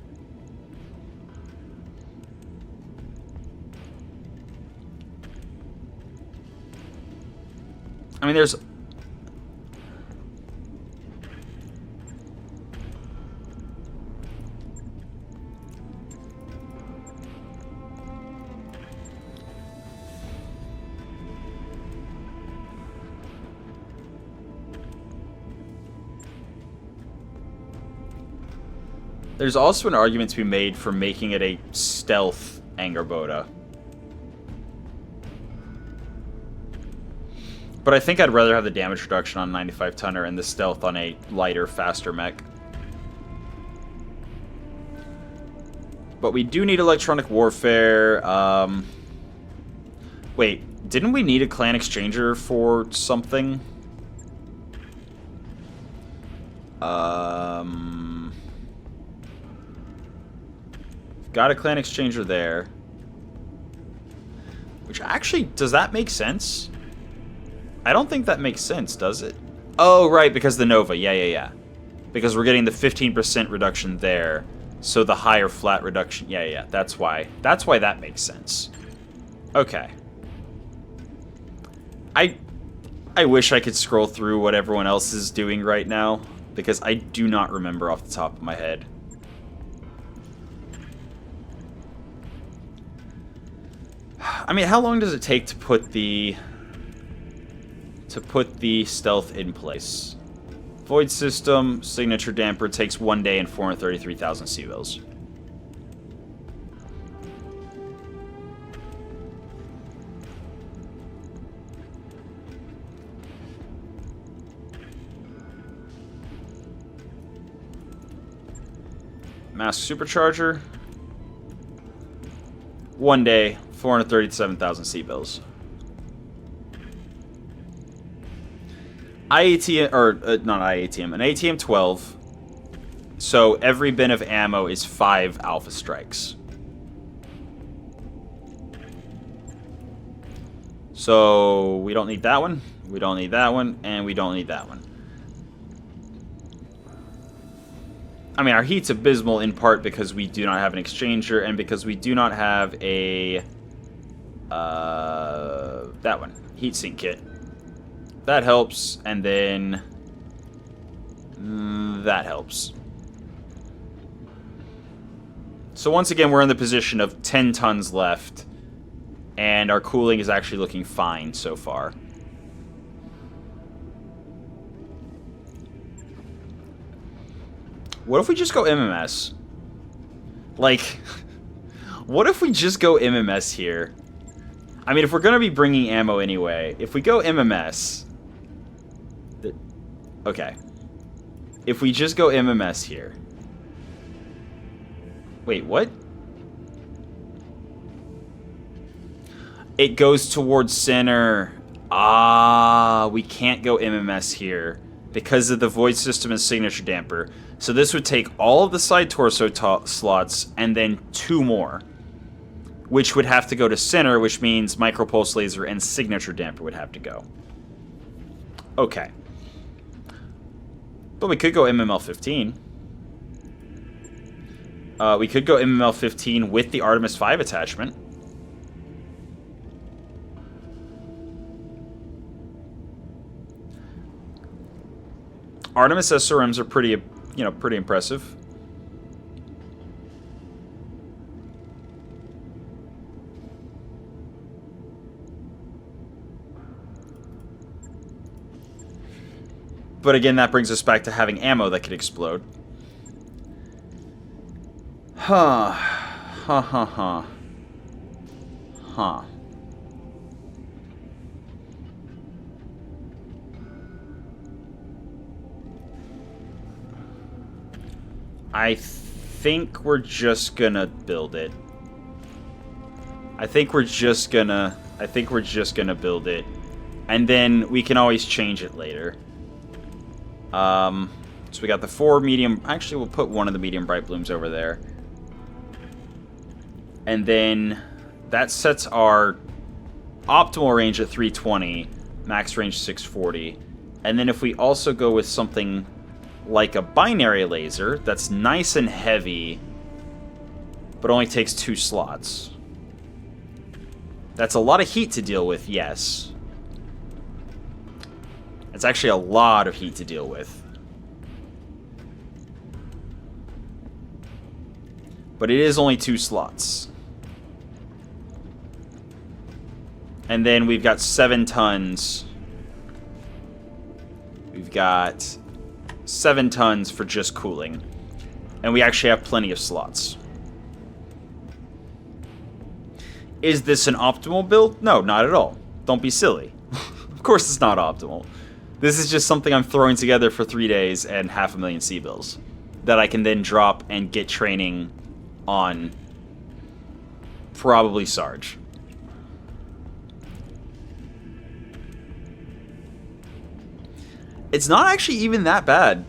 I mean, there's... there's also an argument to be made for making it a stealth Angerboda. But I think I'd rather have the damage reduction on 95-tonner and the stealth on a lighter, faster mech. But we do need electronic warfare. Wait, didn't we need a clan exchanger for something? Got a clan exchanger there. Which actually, does that make sense? I don't think that makes sense, does it? Oh, right, because the Nova. Yeah. Because we're getting the 15% reduction there. So the higher flat reduction. Yeah. That's why. That's why that makes sense. Okay. I wish I could scroll through what everyone else is doing right now, because I do not remember off the top of my head. I mean, how long does it take to put the stealth in place? Void system, signature damper takes 1 day and 433,000 C-bills. Mask supercharger. 1 day, 437,000 C-bills. IATM, or not IATM, an ATM 12. So every bin of ammo is 5 alpha strikes. So we don't need that one, we don't need that one, and we don't need that one. I mean, our heat's abysmal in part because we do not have an exchanger and because we do not have a that one, heatsink kit. That helps, and then that helps. So once again, we're in the position of 10 tons left, and our cooling is actually looking fine so far. What if we just go MMS? Like, what if we just go MMS here? I mean, if we're going to be bringing ammo anyway, if we go MMS... Okay. If we just go MMS here... Wait, what? It goes towards center. Ah, we can't go MMS here because of the void system and signature damper. So this would take all of the side torso slots and then 2 more, which would have to go to center, which means micropulse laser and signature damper would have to go. Okay. But we could go MML 15. We could go MML 15 with the Artemis 5 attachment. Artemis SRMs are pretty, pretty impressive. But again, that brings us back to having ammo that could explode. Huh. I think we're just gonna build it. I think we're just gonna build it. And then we can always change it later. So we got the 4 medium... Actually, we'll put one of the medium bright blooms over there. And then that sets our optimal range at 320, max range 640. And then if we also go with something like a binary laser that's nice and heavy, but only takes 2 slots. That's a lot of heat to deal with, yes. It's actually a lot of heat to deal with. But it is only 2 slots. And then we've got 7 tons. We've got 7 tons for just cooling. And we actually have plenty of slots. Is this an optimal build? No, not at all. Don't be silly. Of course it's not optimal. This is just something I'm throwing together for 3 days and 500,000 C-bills that I can then drop and get training on probably Sarge. It's not actually even that bad.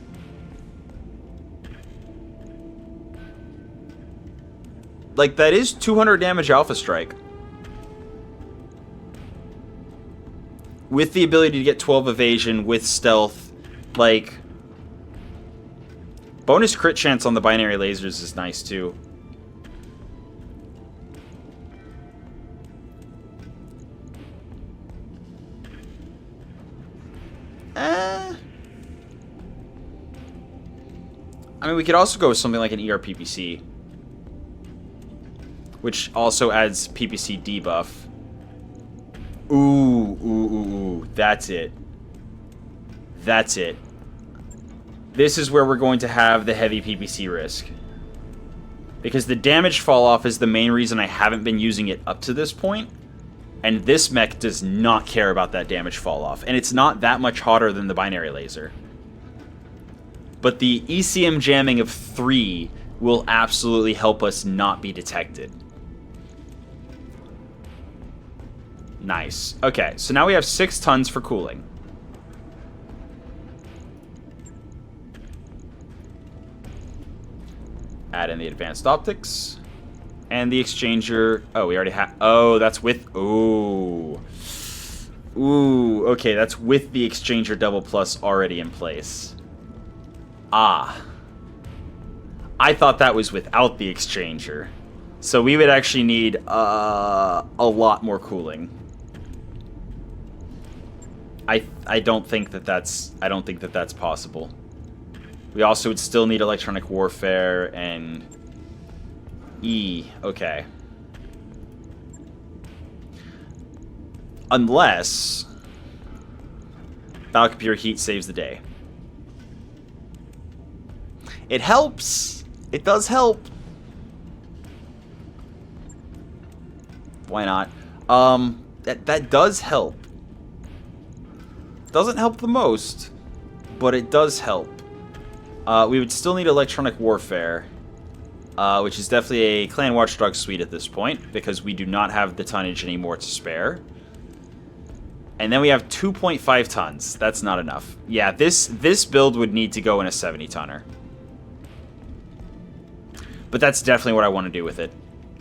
Like, that is 200 damage Alpha Strike. With the ability to get 12 evasion with stealth Like, bonus crit chance on the binary lasers is nice too. I mean, we could also go with something like an ER-PPC, which also adds PPC debuff. Ooh, that's it. That's it. This is where we're going to have the heavy PPC risk. Because the damage fall off is the main reason I haven't been using it up to this point. And this mech does not care about that damage fall off. And it's not that much hotter than the binary laser. But the ECM jamming of 3 will absolutely help us not be detected. Nice. Okay, so now we have 6 tons for cooling. Add in the advanced optics. And the exchanger. Oh, we already have. Oh, that's with. Ooh. Ooh, okay, that's with the exchanger double plus already in place. Ah. I thought that was without the exchanger. So we would actually need a lot more cooling. I don't think that that's possible. We also would still need electronic warfare and E. Okay. Unless battle computer heat saves the day. It helps. It does help. Why not? That does help. Doesn't help the most, but it does help. We would still need electronic warfare, which is definitely a clan watchdog suite at this point, because we do not have the tonnage anymore to spare. And then we have 2.5 tons. That's not enough. Yeah, this build would need to go in a 70-tonner. But that's definitely what I want to do with it.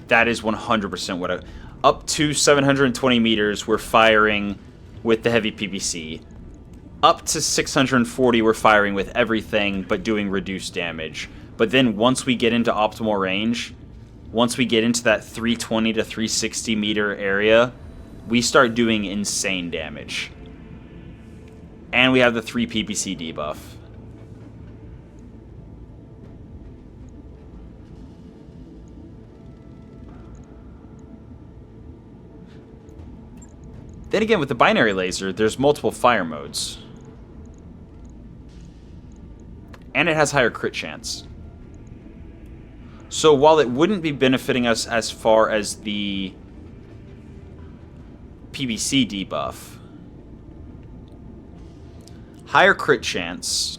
That is 100% what I... Up to 720 meters, we're firing with the heavy PPC. Up to 640, we're firing with everything, but doing reduced damage. But then once we get into optimal range, once we get into that 320 to 360 meter area, we start doing insane damage. And we have the 3 PPC debuff. Then again, with the binary laser, there's multiple fire modes. And it has higher crit chance. So while it wouldn't be benefiting us as far as the PVC debuff, higher crit chance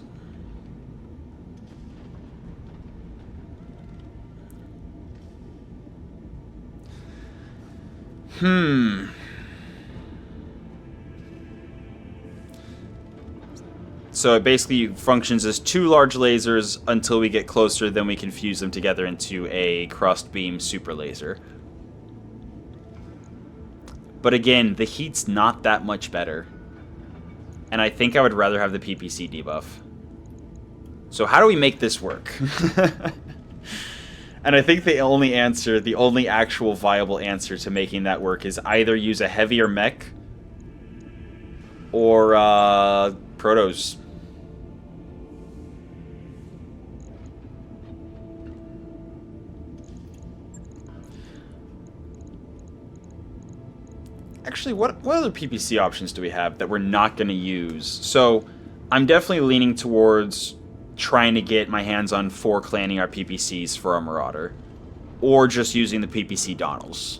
So it basically functions as 2 large lasers until we get closer, then we can fuse them together into a crossed beam super laser. But again, the heat's not that much better. And I think I would rather have the PPC debuff. So how do we make this work? And I think the only actual viable answer to making that work is either use a heavier mech or protos. Actually, what other PPC options do we have that we're not going to use? So, I'm definitely leaning towards trying to get my hands on 4 clanning our PPCs for our Marauder. Or just using the PPC Donnels.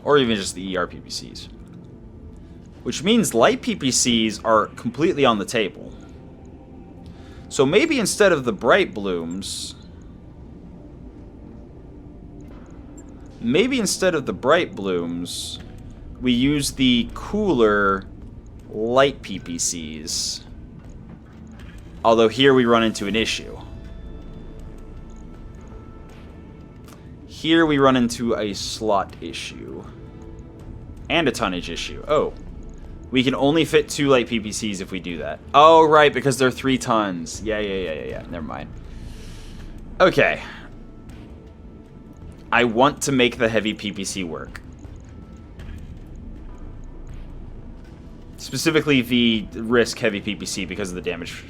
Or even just the ER PPCs. Which means light PPCs are completely on the table. So maybe instead of the bright blooms... Maybe instead of the bright blooms, we use the cooler light PPCs. Although here we run into an issue. Here we run into a slot issue. And a tonnage issue. Oh. We can only fit 2 light PPCs if we do that. Oh, right, because they're 3 tons. Yeah. Never mind. Okay. I want to make the heavy PPC work. Specifically the risk heavy PPC because of the damage.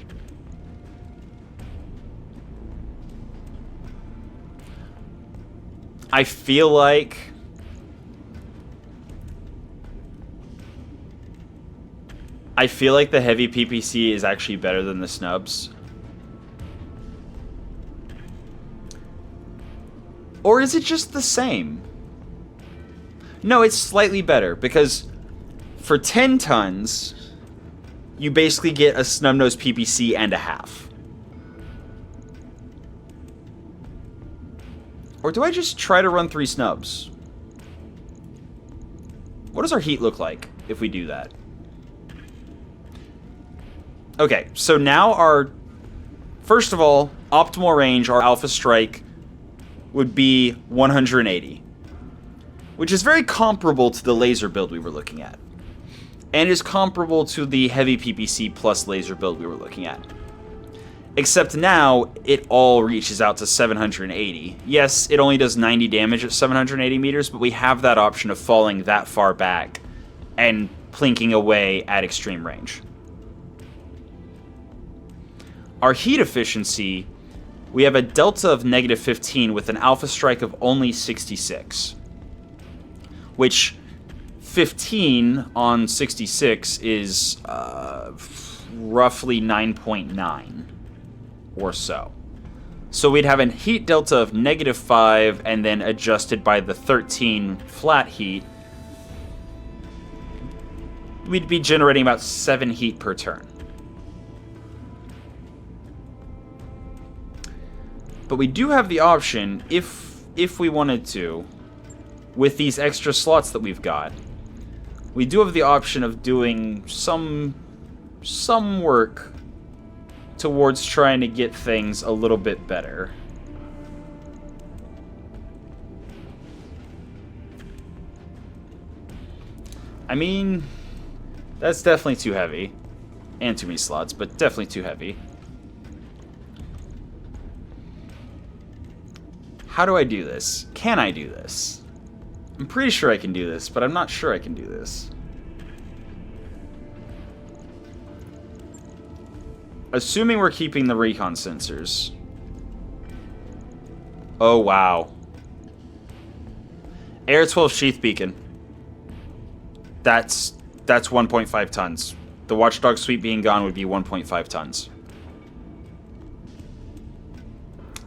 I feel like the heavy PPC is actually better than the snubs. Or is it just the same? No, it's slightly better because for 10 tons, you basically get a snub-nosed PPC and a half. Or do I just try to run 3 snubs? What does our heat look like if we do that? Okay, so now our... First of all, optimal range, our Alpha Strike, would be 180. Which is very comparable to the laser build we were looking at. And is comparable to the heavy PPC plus laser build we were looking at. Except now, it all reaches out to 780. Yes, it only does 90 damage at 780 meters, but we have that option of falling that far back and plinking away at extreme range. Our heat efficiency, we have a delta of -15 with an Alpha Strike of only 66. Which, 15 on 66 is roughly 9.9 or so. So we'd have a heat delta of -5 and then adjusted by the 13 flat heat. We'd be generating about 7 heat per turn. But we do have the option, if we wanted to, with these extra slots that we've got, we do have the option of doing some work towards trying to get things a little bit better. I mean, that's definitely too heavy. And too many slots, but definitely too heavy. How do I do this? Can I do this? I'm pretty sure I can do this, but I'm not sure I can do this. Assuming we're keeping the recon sensors. Oh, wow. Air 12 Sheath Beacon. That's 1.5 tons. The Watchdog Suite being gone would be 1.5 tons.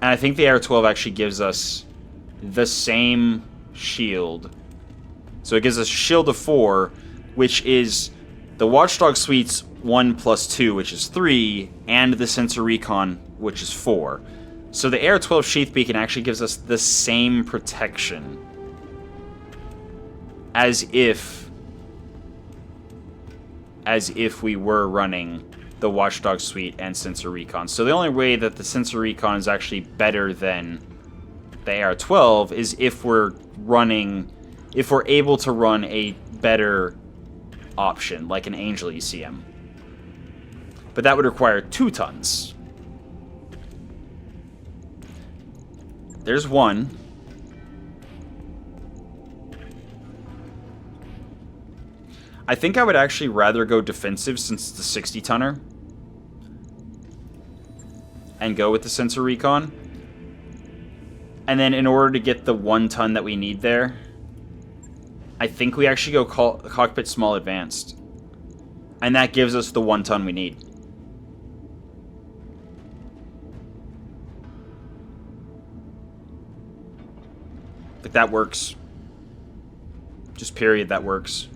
And I think the Air 12 actually gives us the same shield. So it gives us a shield of 4, which is the Watchdog Suite's 1 plus 2, which is 3, and the Sensor Recon, which is 4. So the Air 12 Sheath Beacon actually gives us the same protection as if we were running the Watchdog Suite and Sensor Recon. So the only way that the Sensor Recon is actually better than the AR-12 is if we're able to run a better option, like an Angel ECM. But that would require 2 tons. There's one. I think I would actually rather go defensive since it's a 60 tonner. And go with the Sensor Recon. And then in order to get the 1 ton that we need there, I think we actually go Cockpit Small Advanced. And that gives us the 1 ton we need. Like, that works. Just period, that works.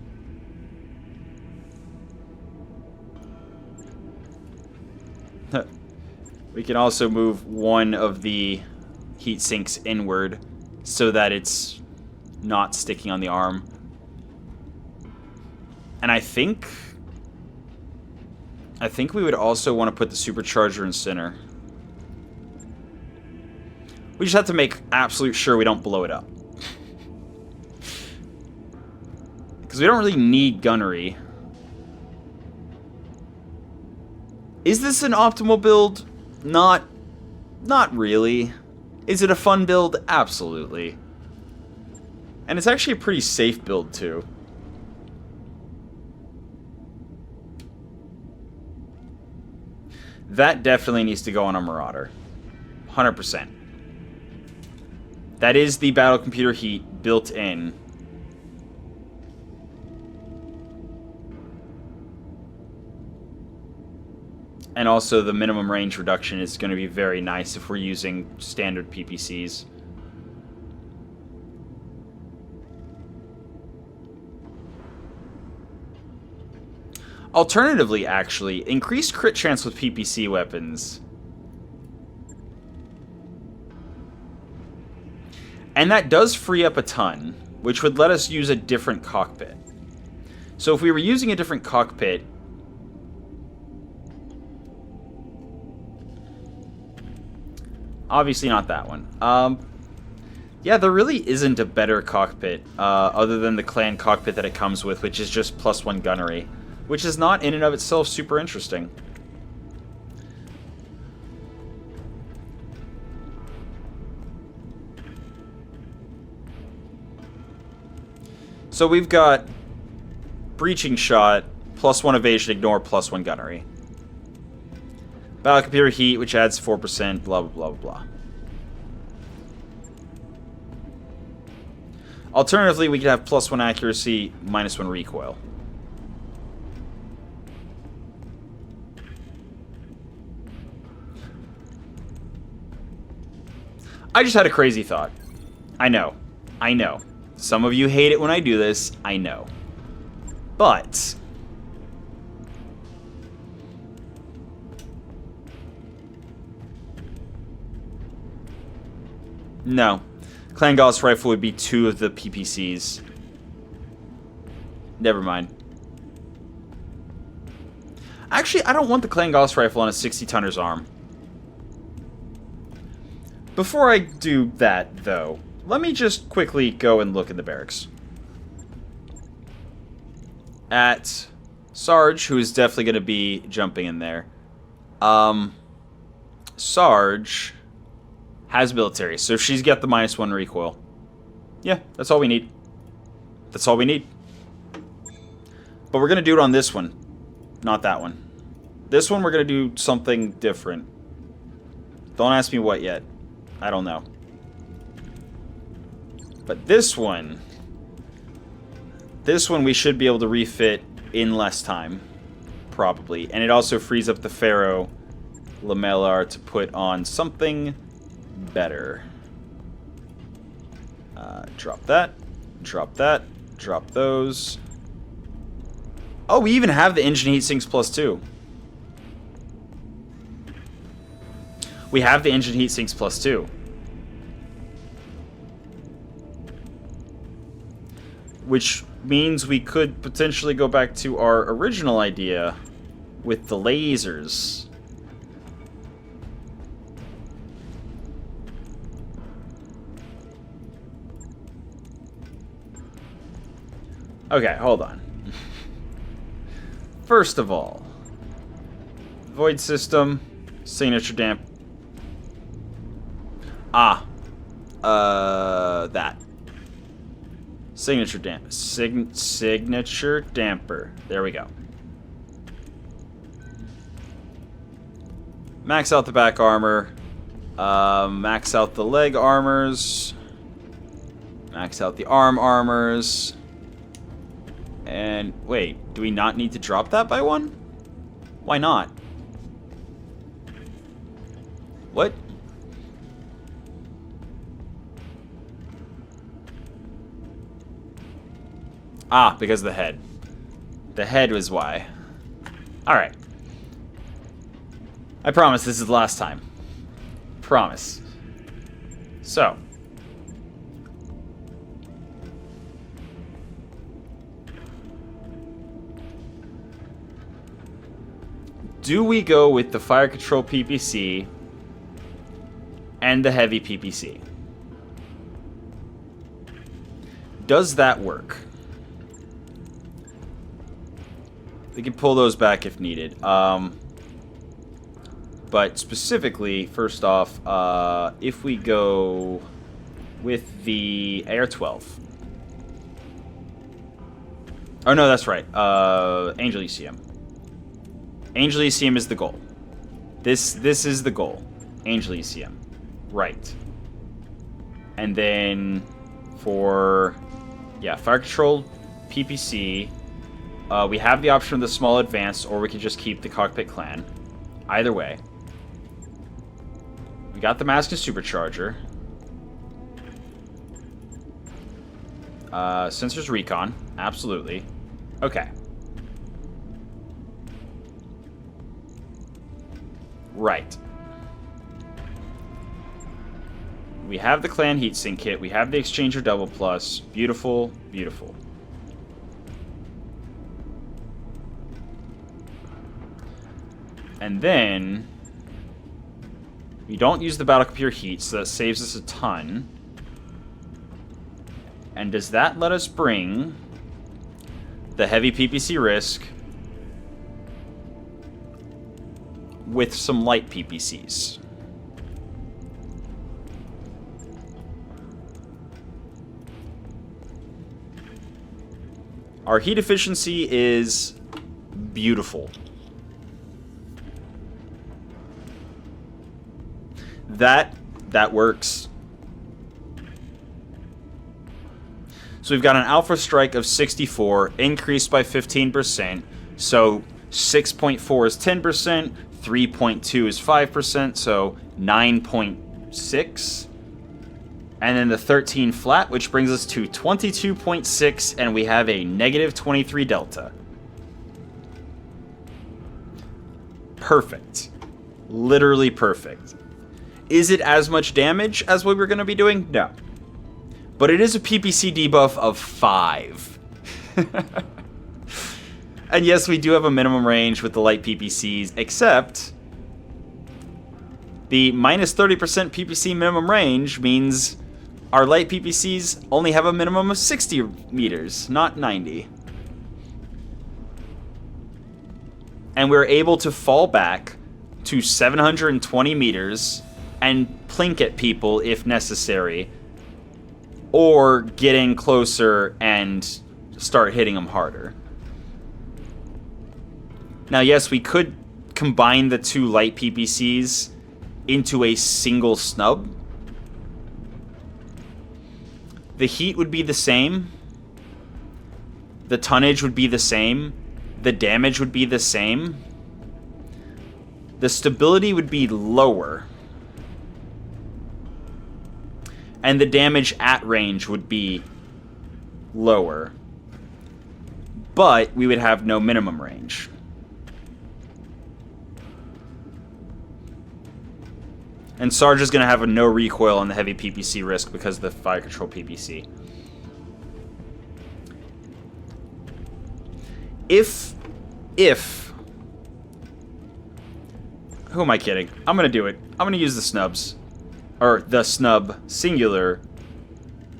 We can also move one of the heat sinks inward so that it's not sticking on the arm. And I think we would also want to put the supercharger in center. We just have to make absolute sure we don't blow it up. Because we don't really need gunnery. Is this an optimal build? Not really. Is it a fun build? Absolutely. And it's actually a pretty safe build, too. That definitely needs to go on a Marauder. 100%. That is the battle computer heat built in. And also the minimum range reduction is going to be very nice if we're using standard PPCs. Alternatively, actually, increased crit chance with PPC weapons. And that does free up a ton, which would let us use a different cockpit. So if we were using a different cockpit, obviously not that one. Yeah, there really isn't a better cockpit other than the clan cockpit that it comes with, which is just +1 gunnery, which is not in and of itself super interesting. So we've got breaching shot, +1 evasion ignore, +1 gunnery. Battle computer heat, which adds 4%, blah, blah, blah, blah. Alternatively, we could have +1 accuracy, -1 recoil. I just had a crazy thought. I know. Some of you hate it when I do this, I know. But no. Clan Gauss Rifle would be 2 of the PPCs. Never mind. Actually, I don't want the Clan Gauss Rifle on a 60-tonner's arm. Before I do that, though, let me just quickly go and look in the barracks. At Sarge, who is definitely going to be jumping in there. Sarge has military, so she's got the -1 recoil. Yeah, that's all we need. That's all we need. But we're going to do it on this one, not that one. This one we're going to do something different. Don't ask me what yet. I don't know. But this one we should be able to refit in less time, probably. And it also frees up the Pharaoh Lamellar to put on something better. Drop that, drop those. Oh, we even have the engine heat sinks +2. We have the engine heat sinks +2. Which means we could potentially go back to our original idea with the lasers. Okay, hold on. First of all, void system, signature damp. That. Signature damp. Signature damper. There we go. Max out the back armor. Max out the leg armors. Max out the arm armors. And wait, do we not need to drop that by 1? Why not? What? Because of the head. The head was why. Alright. I promise this is the last time. Promise. So. Do we go with the fire control PPC and the heavy PPC? Does that work? We can pull those back if needed. But specifically, first off, if we go with the AR-12. Oh, no, that's right. Angel ECM. Angel ECM is the goal. This is the goal. Angel ECM. Right. And then for, yeah, fire control, PPC, we have the option of the small advanced, or we could just keep the cockpit clan. Either way. We got the mask and supercharger. Sensors recon. Absolutely. Okay. Right. We have the clan heatsink kit. We have the exchanger double plus. Beautiful, beautiful. And then we don't use the battle computer heat, so that saves us a ton. And does that let us bring the heavy PPC risk with some light PPCs? Our heat efficiency is beautiful. That works. So we've got an alpha strike of 64, increased by 15%. So 6.4 is 10%, 3.2 is 5%, so 9.6. And then the 13 flat, which brings us to 22.6, and we have a negative 23 delta. Perfect. Literally perfect. Is it as much damage as what we're going to be doing? No. But it is a PPC debuff of 5. And yes, we do have a minimum range with the light PPCs, except the minus 30% PPC minimum range means our light PPCs only have a minimum of 60 meters, not 90. And we're able to fall back to 720 meters and plink at people if necessary, or get in closer and start hitting them harder. Now, yes, we could combine the two light PPCs into a single snub. The heat would be the same. The tonnage would be the same. The damage would be the same. The stability would be lower. And the damage at range would be lower. But we would have no minimum range. And Sarge is going to have a no recoil on the heavy PPC risk because of the fire control PPC. If... Who am I kidding? I'm going to do it. I'm going to use the snubs. Or the snub singular.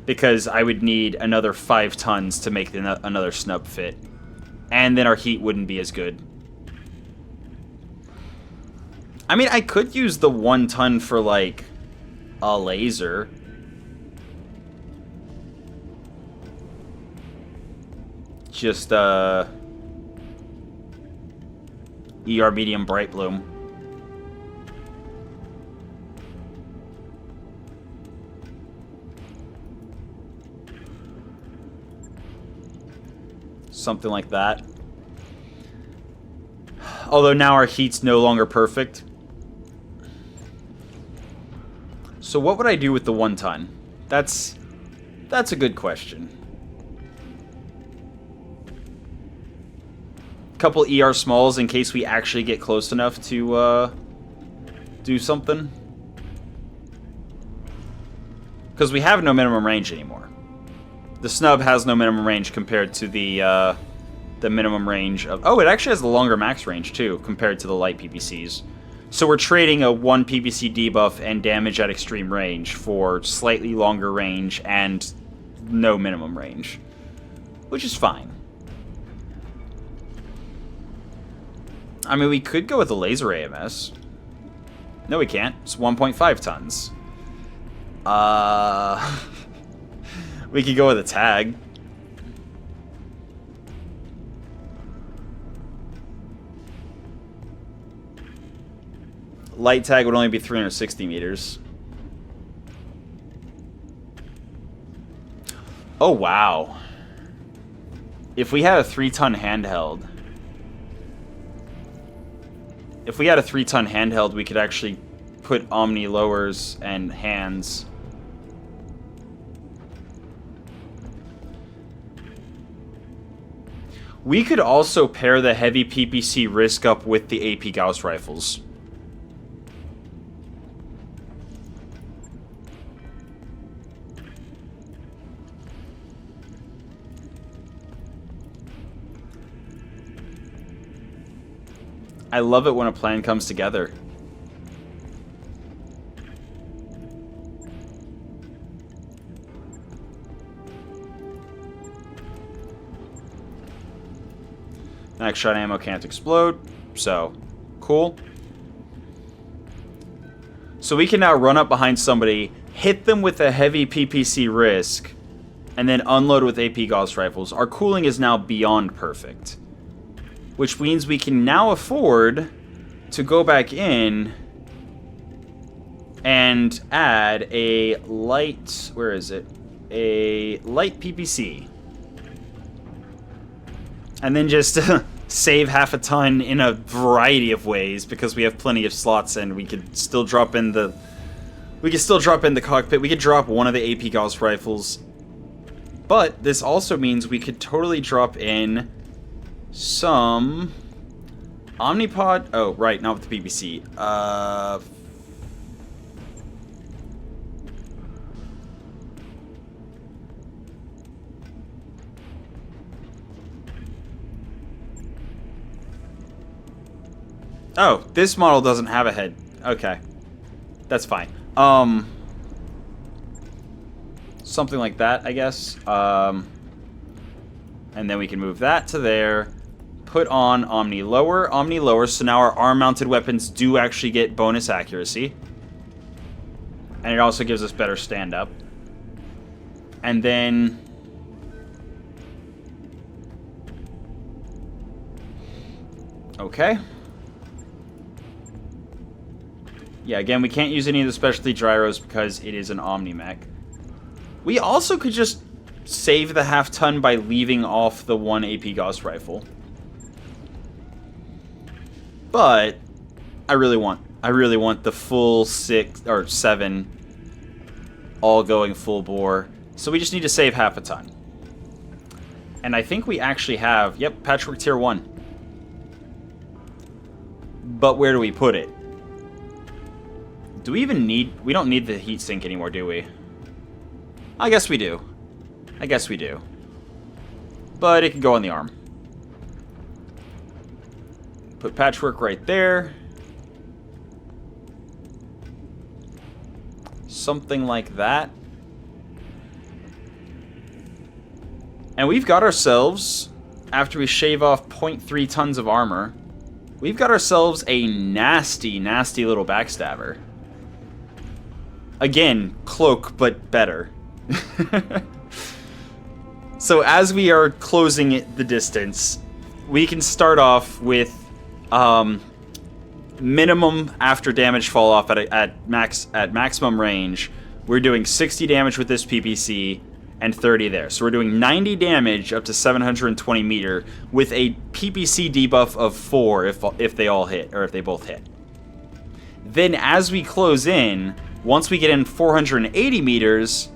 Because I would need another 5 tons to make another snub fit. And then our heat wouldn't be as good. I mean, I could use the 1 ton for, like, a laser. Just, ER medium bright bloom. Something like that. Although now our heat's no longer perfect. So what would I do with the 1 ton? That's a good question. Couple ER smalls in case we actually get close enough to do something. Because we have no minimum range anymore. The snub has no minimum range compared to the minimum range of... Oh, it actually has the longer max range too, compared to the light PPCs. So we're trading a 1 PPC debuff and damage at extreme range for slightly longer range and no minimum range. Which is fine. I mean, we could go with a laser AMS. No, we can't. It's 1.5 tons. We could go with a tag. Light tag would only be 360 meters. Oh, wow. If we had a 3-ton handheld... If we had a 3-ton handheld, we could actually put Omni lowers and hands. We could also pair the heavy PPC Risk up with the AP Gauss rifles. I love it when a plan comes together. Max shot ammo can't explode, so cool. So we can now run up behind somebody, hit them with a heavy PPC Risk, and then unload with AP Gauss rifles. Our cooling is now beyond perfect. Which means we can now afford to go back in and add a light... Where is it? A light PPC. And then just save half a ton in a variety of ways because we have plenty of slots and we could still drop in the... We could still drop in the cockpit. We could drop one of the AP Gauss rifles. But this also means we could totally drop in some Omnipod. Oh, right, not with the PPC. Oh, this model doesn't have a head. Okay. That's fine. Something like that, I guess. And then we can move that to there. Put on Omni lower, so now our arm-mounted weapons do actually get bonus accuracy. And it also gives us better stand-up. And then... Okay. Yeah, again, we can't use any of the specialty gyros because it is an Omni-mech. We also could just save the half-ton by leaving off the one AP Gauss rifle. But I really want the full 6 or 7 all going full bore. So we just need to save half a ton. And I think we actually have, yep, Patchwork Tier 1. But where do we put it? Do we even need... We don't need the heat sink anymore, do we? I guess we do. I guess we do. But it can go on the arm. Put Patchwork right there. Something like that. And we've got ourselves, after we shave off 0.3 tons of armor, we've got ourselves a nasty, nasty little backstabber. Again, cloak, but better. So as we are closing the distance, we can start off with minimum after damage fall off at maximum range. We're doing 60 damage with this PPC and 30 there. So we're doing 90 damage up to 720 meter with a PPC debuff of 4 if they all hit, or if they both hit. Then as we close in, once we get in 480 meters,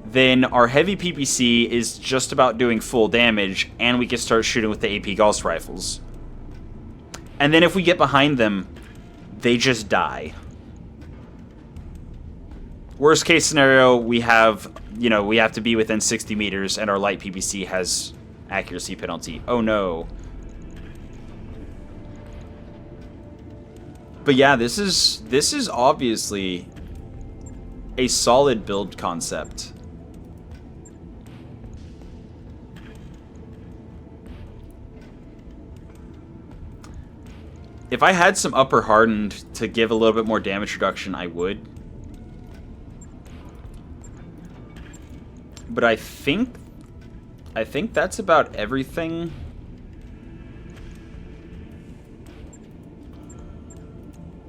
then our heavy PPC is just about doing full damage, and we can start shooting with the AP Gauss rifles. And then if we get behind them, they just die. Worst case scenario, we have, we have to be within 60 meters, and our light PPC has accuracy penalty. Oh no. But yeah, this is obviously a solid build concept. If I had some upper hardened to give a little bit more damage reduction, I would. But I think that's about everything.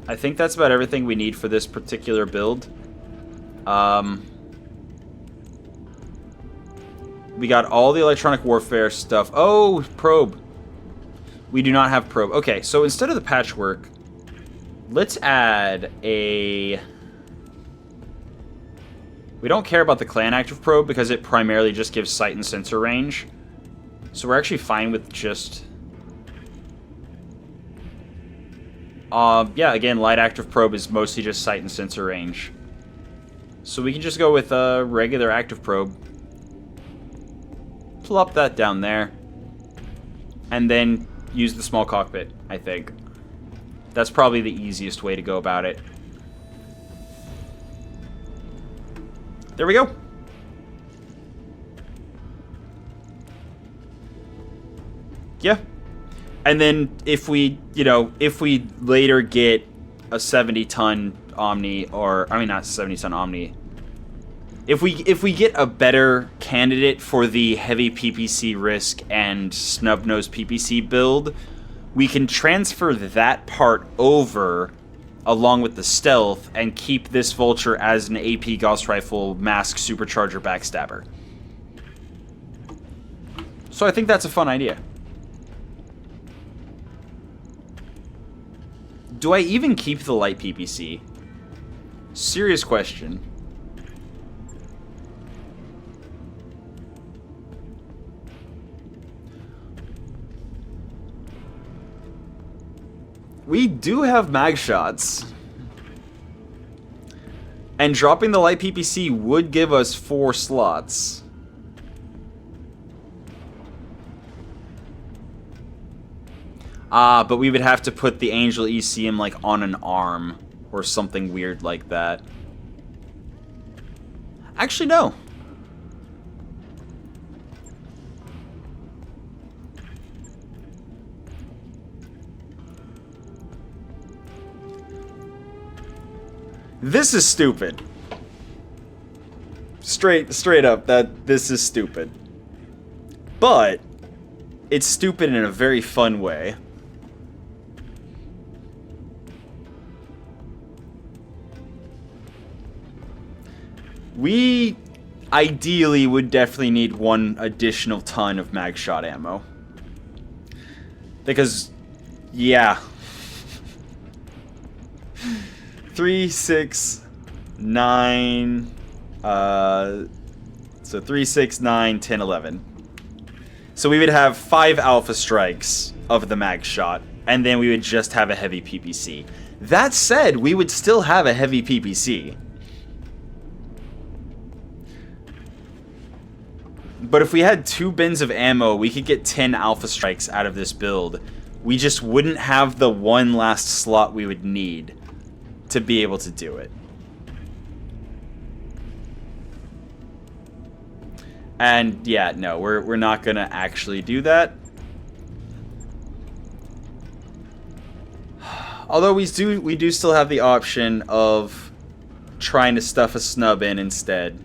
I think that's about everything we need for this particular build. We got all the electronic warfare stuff. Oh, probe. We do not have probe. Okay, so instead of the patchwork, let's add a... We don't care about the clan active probe because it primarily just gives sight and sensor range. So we're actually fine with just... yeah, again, light active probe is mostly just sight and sensor range. So we can just go with a regular active probe. Plop that down there. And then use the small cockpit, I think. That's probably the easiest way to go about it. There we go. Yeah. And then if we, you know, if we later get a 70-ton Omni, or, I mean, not 70-ton Omni. If we get a better candidate for the heavy PPC risk and snub-nosed PPC build, we can transfer that part over along with the stealth and keep this Vulture as an AP Gauss Rifle Mask Supercharger Backstabber. So I think that's a fun idea. Do I even keep the light PPC? Serious question. We do have mag shots. And dropping the light PPC would give us 4 slots. But we would have to put the Angel ECM like on an arm or something weird like that. Actually, no. This is stupid. Straight up, this is stupid. But it's stupid in a very fun way. We ideally would definitely need 1 additional ton of mag shot ammo. Because, yeah. 3, 6, 9, so 3, 6, 9, 10, 11. So we would have 5 alpha strikes of the mag shot, and then we would just have a heavy PPC. That said, we would still have a heavy PPC. But if we had 2 bins of ammo, we could get 10 alpha strikes out of this build. We just wouldn't have the 1 last slot we would need to be able to do it. And yeah, no, we're not gonna actually do that. Although we do still have the option of trying to stuff a snub in instead.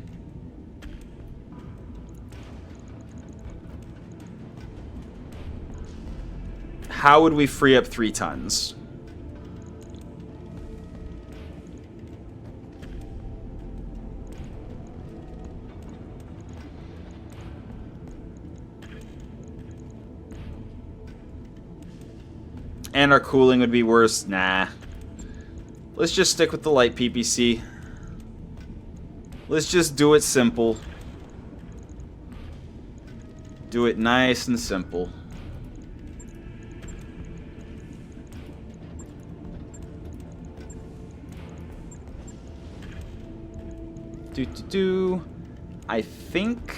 How would we free up 3 tons? And our cooling would be worse. Nah. Let's just stick with the light PPC. Let's just do it simple. Do it nice and simple. I think...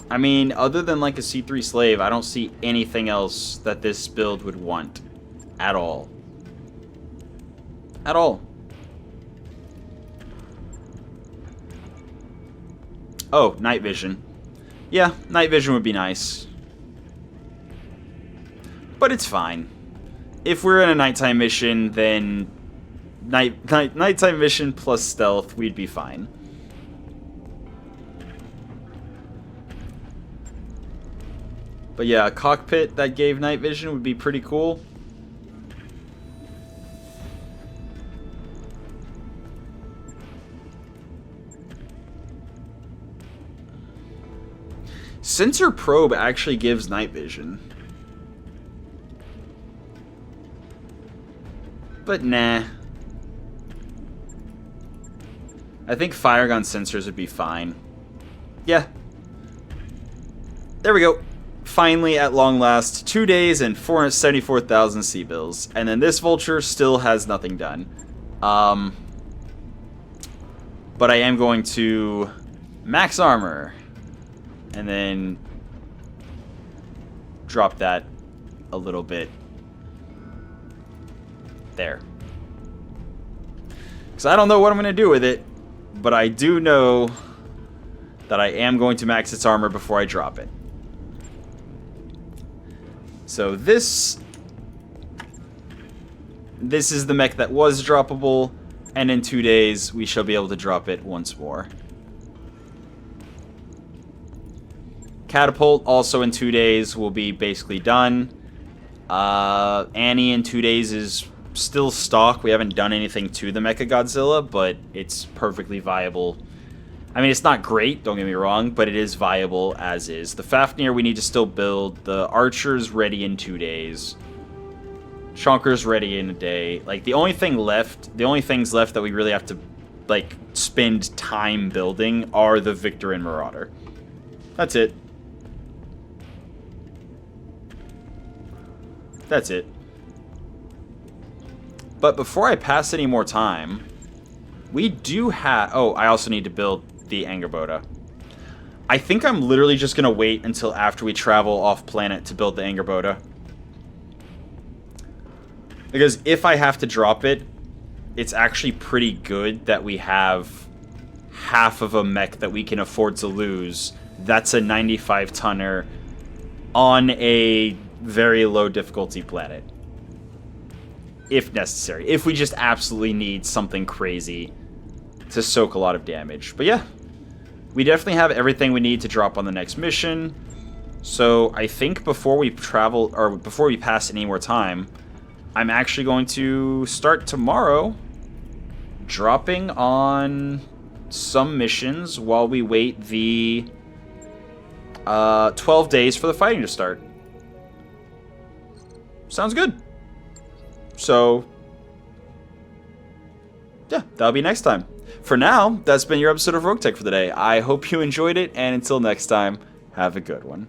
I mean, other than like a C3 slave, I don't see anything else that this build would want. At all. At all. Oh, night vision. Yeah, night vision would be nice. But it's fine. If we're in a nighttime mission, then nighttime mission plus stealth, we'd be fine. But yeah, a cockpit that gave night vision would be pretty cool. Sensor probe actually gives night vision. But nah. I think fire gun sensors would be fine. Yeah. There we go. Finally, at long last, 2 days and 474,000 sea bills. And then this vulture still has nothing done. But I am going to max armor. And then drop that a little bit. There. Because I don't know what I'm going to do with it. But I do know that I am going to max its armor before I drop it. So this is the mech that was droppable, and in 2 days we shall be able to drop it once more. Catapult also in 2 days will be basically done. Annie in 2 days is still stock. We haven't done anything to the Mechagodzilla, but it's perfectly viable. I mean, it's not great, don't get me wrong, but it is viable as is. The Fafnir we need to still build. The Archer's ready in 2 days. Chonker's ready in a day. Like, the only things left that we really have to, like, spend time building are the Victor and Marauder. That's it. That's it. But before I pass any more time, we do have... Oh, I also need to build the Angerboda. I think I'm literally just going to wait until after we travel off planet to build the Angerboda. Because if I have to drop it, it's actually pretty good that we have half of a mech that we can afford to lose. That's a 95-tonner on a very low difficulty planet. If necessary. If we just absolutely need something crazy to soak a lot of damage. But yeah, we definitely have everything we need to drop on the next mission. So I think before we travel, or before we pass any more time, I'm actually going to start tomorrow dropping on some missions while we wait the 12 days for the fighting to start. Sounds good. So, yeah, that'll be next time. For now, that's been your episode of Roguetech for the day. I hope you enjoyed it, and until next time, have a good one.